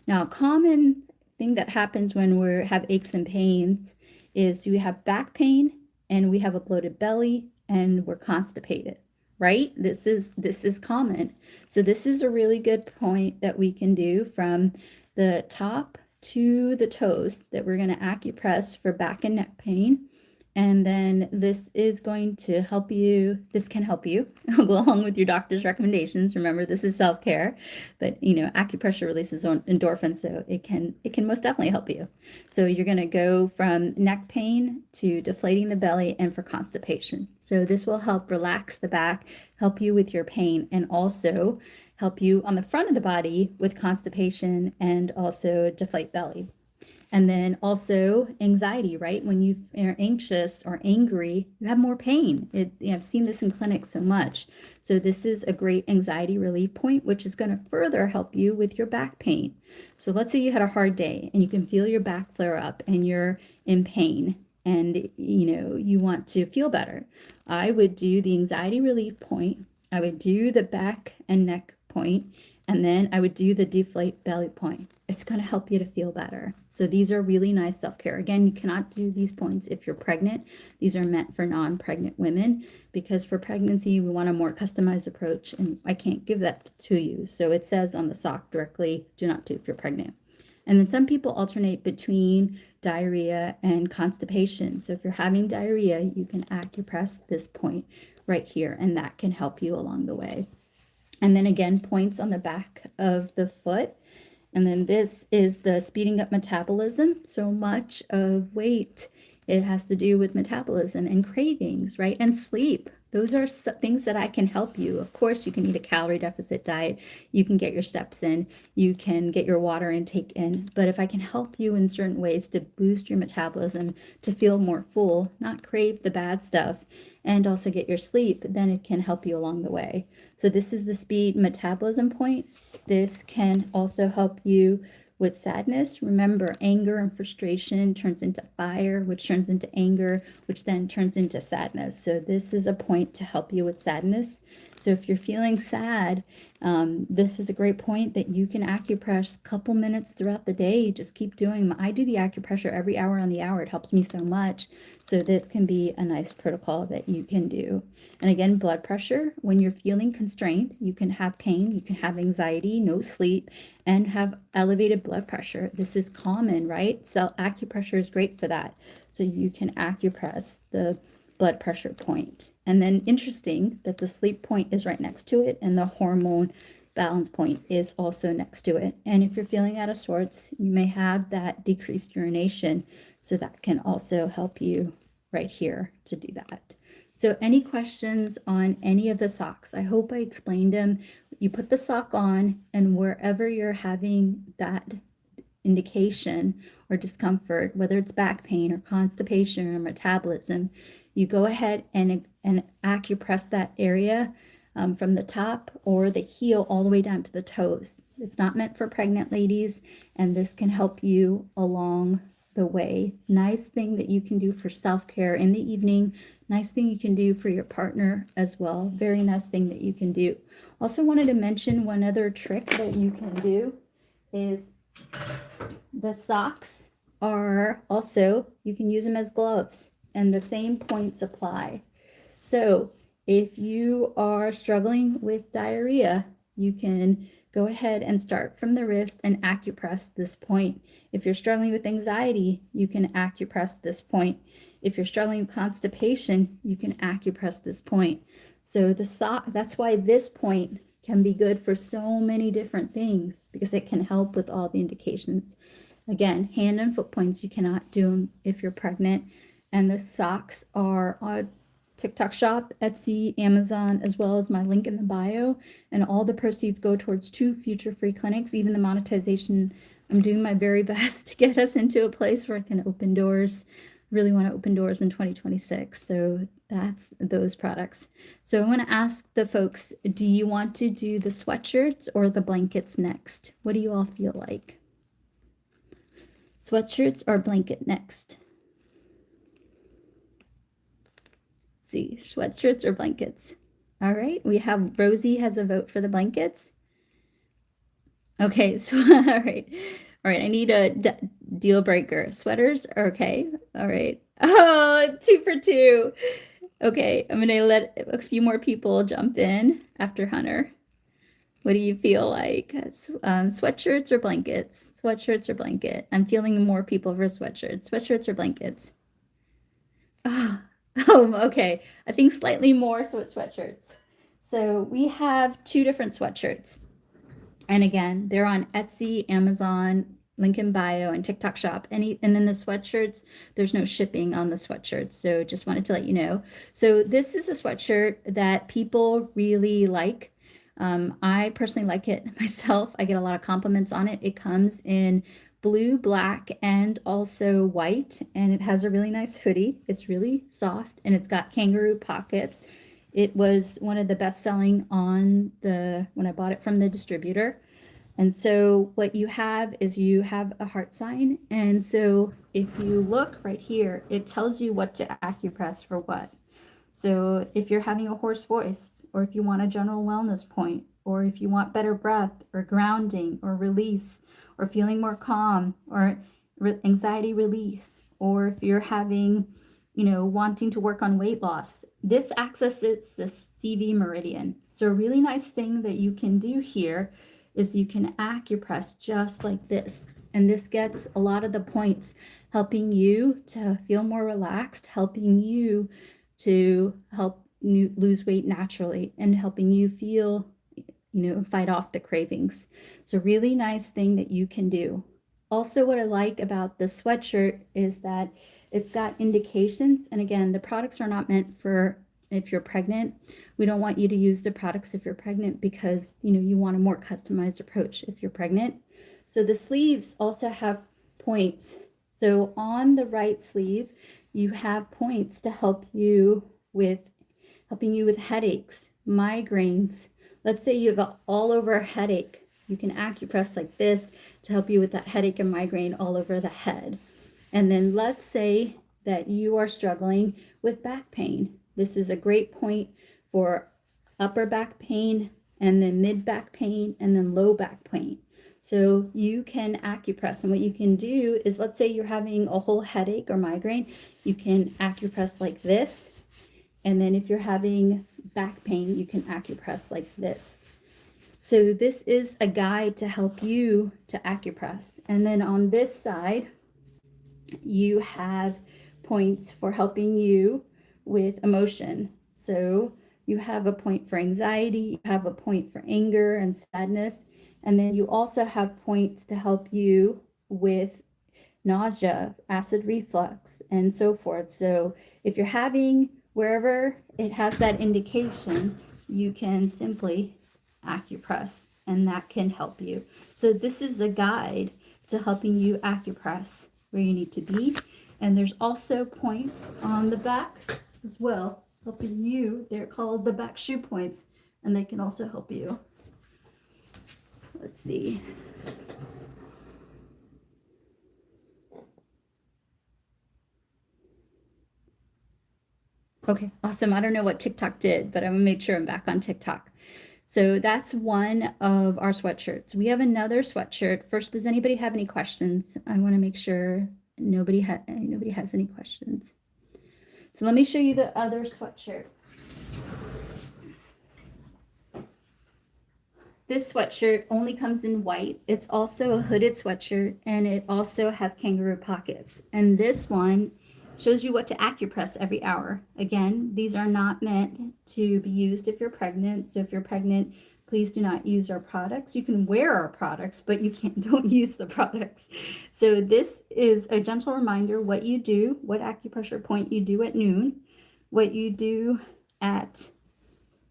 Now, a common thing that happens when we have aches and pains is we have back pain and we have a bloated belly and we're constipated, right? This is common. So this is a really good point that we can do from the top to the toes, that we're going to acupress for back and neck pain. And then this is going to help you. This can help you go along with your doctor's recommendations. Remember, this is self-care, but acupressure releases endorphins, so it can most definitely help you. So you're going to go from neck pain to deflating the belly and for constipation. So this will help relax the back, help you with your pain, and also help you on the front of the body with constipation and also deflate belly. And then also anxiety, right? When you are anxious or angry, you have more pain. I've seen this in clinics so much. So this is a great anxiety relief point, which is going to further help you with your back pain. So let's say you had a hard day and you can feel your back flare up and you're in pain and you want to feel better. I would do the anxiety relief point. I would do the back and neck point, and then I would do the deflate belly point. It's going to help you to feel better. So these are really nice self-care. Again, you cannot do these points if you're pregnant. These are meant for non-pregnant women, because for pregnancy, we want a more customized approach, and I can't give that to you. So it says on the sock directly, do not do if you're pregnant. And then some people alternate between diarrhea and constipation. So if you're having diarrhea, you can acupress this point right here, and that can help you along the way. And then again, points on the back of the foot. And then this is the speeding up metabolism. So much of weight, it has to do with metabolism and cravings, right? And sleep. Those are things that I can help you. Of course, you can eat a calorie deficit diet. You can get your steps in. You can get your water intake in. But if I can help you in certain ways to boost your metabolism, to feel more full, not crave the bad stuff, and also get your sleep, then it can help you along the way. So this is the speed metabolism point. This can also help you with sadness. Remember, anger and frustration turns into fire, which turns into anger, which then turns into sadness. So this is a point to help you with sadness. So if you're feeling sad, this is a great point that you can acupress a couple minutes throughout the day. Just keep doing them. I do the acupressure every hour on the hour. It helps me so much. So this can be a nice protocol that you can do. And again, blood pressure, when you're feeling constrained, you can have pain, you can have anxiety, no sleep, and have elevated blood pressure. This is common, right? So acupressure is great for that. So you can acupress the blood pressure point. And then interesting that the sleep point is right next to it and the hormone balance point is also next to it. And if you're feeling out of sorts, you may have that decreased urination. So that can also help you right here to do that. So any questions on any of the socks? I hope I explained them. You put the sock on, and wherever you're having that indication or discomfort, whether it's back pain or constipation or metabolism, you go ahead and acupress that area from the top or the heel all the way down to the toes. It's not meant for pregnant ladies, and this can help you along the way. Nice thing that you can do for self-care in the evening. Nice thing you can do for your partner as well. Very nice thing that you can do. Also wanted to mention one other trick that you can do is the socks are also, you can use them as gloves, and the same points apply. So if you are struggling with diarrhea, you can go ahead and start from the wrist and acupress this point. If you're struggling with anxiety, you can acupress this point. If you're struggling with constipation, you can acupress this point. So the sock, that's why this point can be good for so many different things, because it can help with all the indications. Again, hand and foot points, you cannot do them if you're pregnant. And the socks are on TikTok shop, Etsy, Amazon, as well as my link in the bio. And all the proceeds go towards 2 future free clinics. Even the monetization, I'm doing my very best to get us into a place where I can open doors. Really want to open doors in 2026. So that's those products. So I want to ask the folks, do you want to do the sweatshirts or the blankets next? What do you all feel like? Sweatshirts or blanket next? Let's see, sweatshirts or blankets? All right, we have Rosie has a vote for the blankets. Okay, so all right. All right, I need a deal breaker. Sweaters are okay. All right. Oh, 2 for 2. Okay, I'm gonna let a few more people jump in after Hunter. What do you feel like? Sweatshirts or blankets? Sweatshirts or blanket? I'm feeling more people for sweatshirts. Sweatshirts or blankets? Oh, okay. I think slightly more sweatshirts. So we have 2 different sweatshirts. And again, they're on Etsy, Amazon, link in bio, and TikTok shop. And then the sweatshirts, there's no shipping on the sweatshirts. So just wanted to let you know. So this is a sweatshirt that people really like. I personally like it myself. I get a lot of compliments on it. It comes in blue, black, and also white. And it has a really nice hoodie. It's really soft, and it's got kangaroo pockets. It was one of the best selling on when I bought it from the distributor. And so what you have is you have a heart sign. And so if you look right here, it tells you what to acupress for what. So if you're having a hoarse voice, or if you want a general wellness point, or if you want better breath or grounding or release, or feeling more calm, or anxiety relief, or if you're having, wanting to work on weight loss, this accesses the CV meridian. So a really nice thing that you can do here is you can acupress just like this. And this gets a lot of the points, helping you to feel more relaxed, helping you to help you lose weight naturally, and helping you feel, fight off the cravings. It's a really nice thing that you can do. Also, what I like about the sweatshirt is that it's got indications. And again, the products are not meant for if you're pregnant. We don't want you to use the products if you're pregnant, because, you want a more customized approach if you're pregnant. So the sleeves also have points. So on the right sleeve, you have points to help you with headaches, migraines. Let's say you have an all over headache. You can acupress like this to help you with that headache and migraine all over the head. And then let's say that you are struggling with back pain. This is a great point for upper back pain, and then mid back pain, and then low back pain. So you can acupress, and what you can do is, let's say you're having a whole headache or migraine, you can acupress like this. And then if you're having back pain, you can acupress like this. So this is a guide to help you to acupress. And then on this side, you have points for helping you with emotion. So you have a point for anxiety, you have a point for anger and sadness, and then you also have points to help you with nausea, acid reflux, and so forth. So if you're having, wherever it has that indication, you can simply acupress, and that can help you. So this is a guide to helping you acupress where you need to be. And there's also points on the back as well, helping you. They're called the back shoe points, and they can also help you. Let's see. Okay, awesome. I don't know what TikTok did, but I'm gonna make sure I'm back on TikTok. So that's one of our sweatshirts. We have another sweatshirt. First, does anybody have any questions? I want to make sure nobody has any questions. So let me show you the other sweatshirt. This sweatshirt only comes in white. It's also a hooded sweatshirt, and it also has kangaroo pockets. And this one shows you what to acupress every hour. Again, these are not meant to be used if you're pregnant. So if you're pregnant, please do not use our products. You can wear our products, but you don't use the products. So this is a gentle reminder what you do, what acupressure point you do at noon, what you do at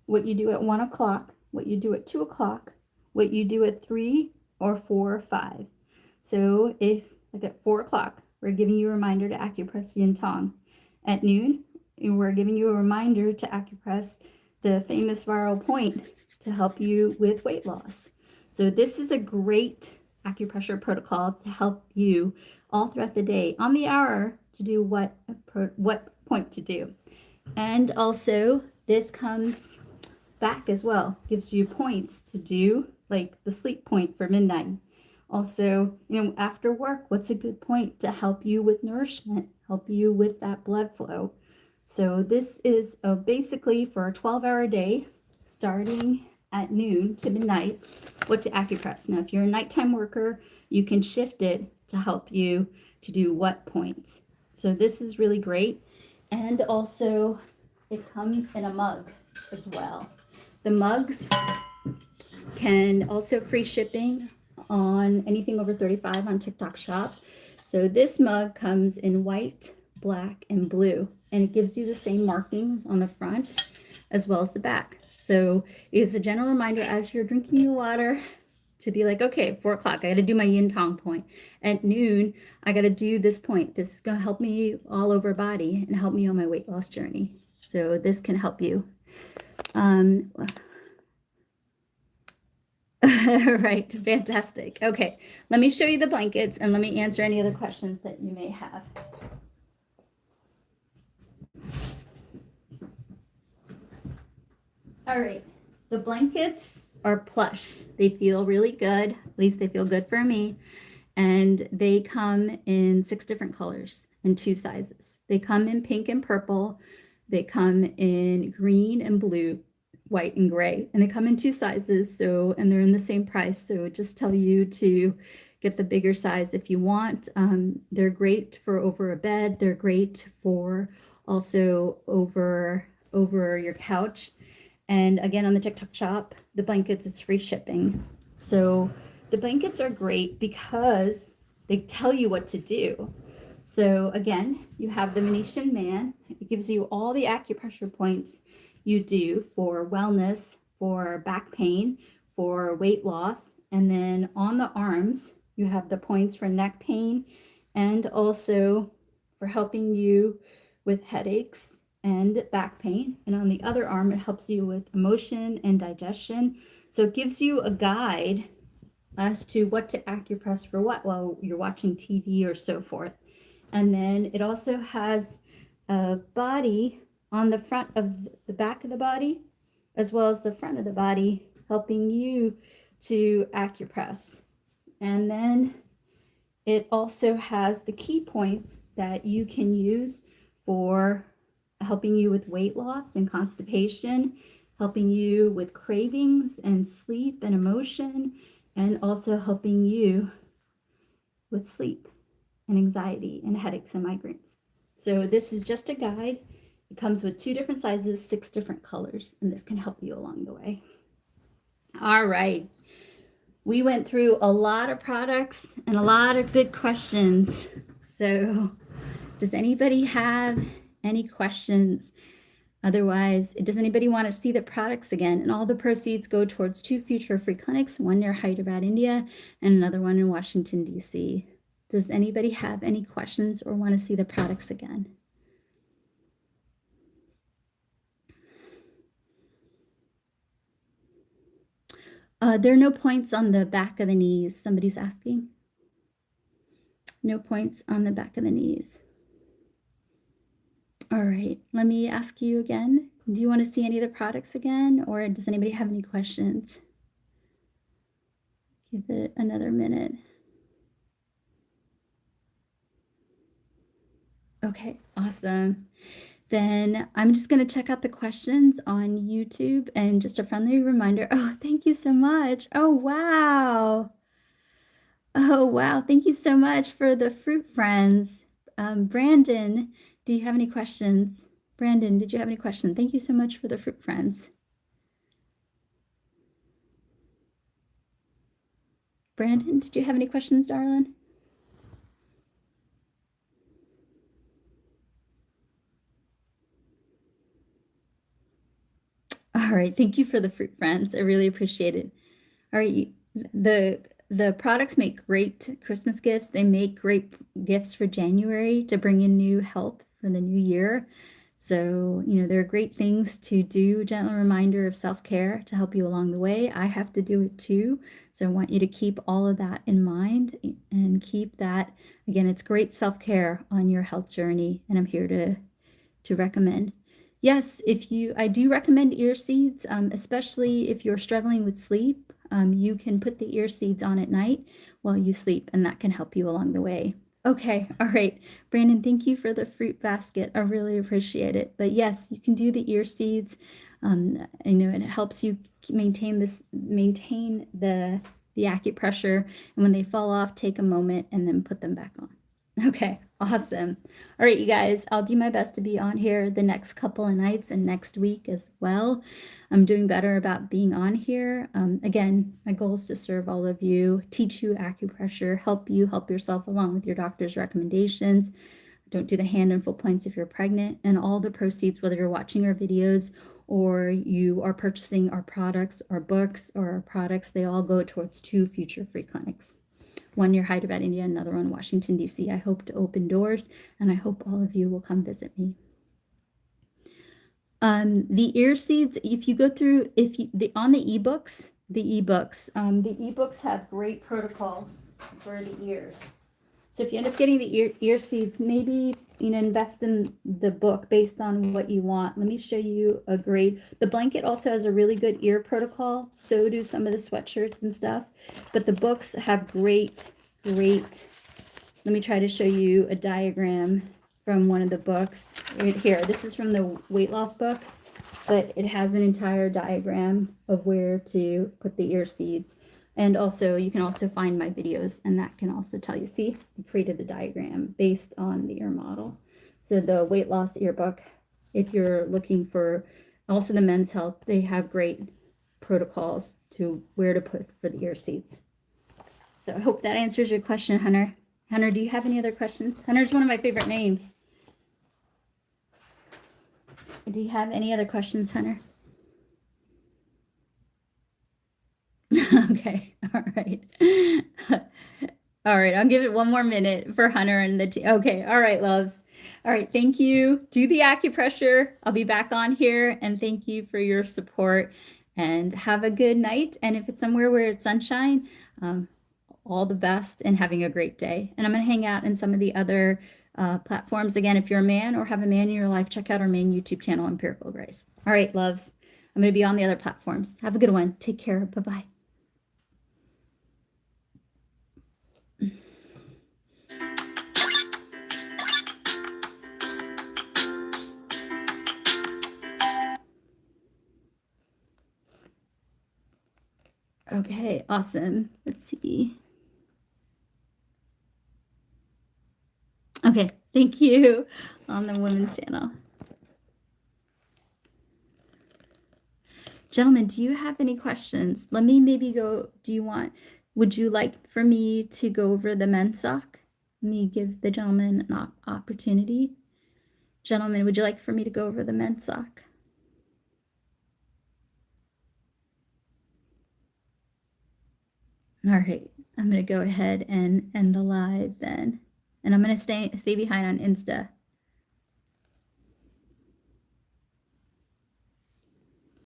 1 o'clock, what you do at 2 o'clock, what you do at 3 or 4 or 5. So if like at 4 o'clock, we're giving you a reminder to acupress yin tong. At noon, we're giving you a reminder to acupress the famous viral point to help you with weight loss. So this is a great acupressure protocol to help you all throughout the day on the hour to do what point to do. And also this comes back as well, gives you points to do, like the sleep point for midnight. Also, after work, what's a good point to help you with nourishment, help you with that blood flow? So this is basically for a 12-hour day, starting at noon to midnight, what to acupress. Now, if you're a nighttime worker, you can shift it to help you to do what points. So this is really great. And also, it comes in a mug as well. The mugs can also free shipping on anything over 35 on TikTok Shop. So this mug comes in white, black, and blue, and it gives you the same markings on the front as well as the back. So it's a general reminder as you're drinking your water to be like, okay, 4 o'clock, I got to do my yin tong point. At noon, I got to do this point. This is going to help me all over body and help me on my weight loss journey. So this can help you. Right, fantastic. Okay, let me show you the blankets and let me answer any other questions that you may have. All right, the blankets are plush. They feel really good, at least they feel good for me. And they come in 6 different colors and 2 sizes. They come in pink and purple. They come in green and blue, white and gray, and they come in 2 sizes. So, and they're in the same price. So just tell you to get the bigger size if you want. They're great for over a bed. They're great for also over your couch. And again, on the TikTok Shop, the blankets, it's free shipping. So the blankets are great because they tell you what to do. So again, you have the Venetian Man. It gives you all the acupressure points you do for wellness, for back pain, for weight loss. And then on the arms, you have the points for neck pain and also for helping you with headaches and back pain. And on the other arm, it helps you with emotion and digestion. So it gives you a guide as to what to acupress for what while you're watching TV or so forth. And then it also has a body on the front of the back of the body. as well as the front of the body, helping you to acupress. And then it also has the key points that you can use for helping you with weight loss and constipation, helping you with cravings and sleep and emotion, and also helping you with sleep and anxiety and headaches and migraines. So this is just a guide. It comes with 2 different sizes, 6 different colors, and this can help you along the way. All right. We went through a lot of products and a lot of good questions. So does anybody have any questions? Otherwise, does anybody want to see the products again? And all the proceeds go towards 2 future free clinics, one near Hyderabad, India, and another one in Washington, D.C. Does anybody have any questions or want to see the products again? There are no points on the back of the knees. Somebody's asking. No points on the back of the knees. All right, let me ask you again. Do you want to see any of the products again, or does anybody have any questions? Give it another minute. Okay, awesome. Then I'm just going to check out the questions on YouTube, and just a friendly reminder. Oh, thank you so much. Oh, wow. Oh, wow. Thank you so much for the fruit friends. Brandon, do you have any questions? Brandon, did you have any questions? Thank you so much for the fruit friends. Brandon, did you have any questions, darling? All right, thank you for the fruit friends. I really appreciate it. All right, the products make great Christmas gifts. They make great gifts for January to bring in new health for the new year. So, you know, they're great things to do. Gentle reminder of self-care to help you along the way. I have to do it too. So I want you to keep all of that in mind and keep that. Again, it's great self-care on your health journey, and I'm here to recommend. Yes, I do recommend ear seeds, especially if you're struggling with sleep. You can put the ear seeds on at night while you sleep, and that can help you along the way. Okay, all right. Brandon, thank you for the fruit basket. I really appreciate it. But yes, you can do the ear seeds. I know it helps you maintain the acupressure. And when they fall off, take a moment and then put them back on. Okay, awesome. All right, you guys, I'll do my best to be on here the next couple of nights and next week as well. I'm doing better about being on here. Again, my goal is to serve all of you, teach you acupressure, help you help yourself along with your doctor's recommendations. Don't do the hand and foot points if you're pregnant. And all the proceeds, whether you're watching our videos or you are purchasing our products, our books, or our products, they all go towards 2 future free clinics. One near Hyderabad, India, another one Washington, D.C. I hope to open doors, and I hope all of you will come visit me. The ear seeds, if you go through, on the ebooks have great protocols for the ears. So if you end up getting the ear seeds, maybe, you know, invest in the book based on what you want. Let me show you the blanket also has a really good ear protocol. So do some of the sweatshirts and stuff, but the books have great, let me try to show you a diagram from one of the books right here. This is from the weight loss book, but it has an entire diagram of where to put the ear seeds. And also, you can also find my videos, and that can also tell you. See, I created the diagram based on the ear model. So the weight loss ear book, if you're looking for also the men's health, they have great protocols to where to put for the ear seeds. So I hope that answers your question, Hunter. Hunter, do you have any other questions? Hunter's one of my favorite names. Do you have any other questions, Hunter? Okay, all right. All right, I'll give it one more minute for Hunter and the team. Okay, all right, loves. All right, thank you. Do the acupressure. I'll be back on here, and thank you for your support, and have a good night. And if it's somewhere where it's sunshine, all the best and having a great day. And I'm going to hang out in some of the other platforms. Again, if you're a man or have a man in your life, check out our main YouTube channel, Empirical Grace. All right, loves. I'm going to be on the other platforms. Have a good one. Take care. Bye-bye. Okay, awesome. Let's see. Okay, thank you on the women's channel. Gentlemen, do you have any questions? Let me maybe go. Would you like for me to go over the men's sock? Let me give the gentleman an opportunity. Gentlemen, would you like for me to go over the men's sock? All right, I'm going to go ahead and end the live then. And I'm going to stay behind on Insta.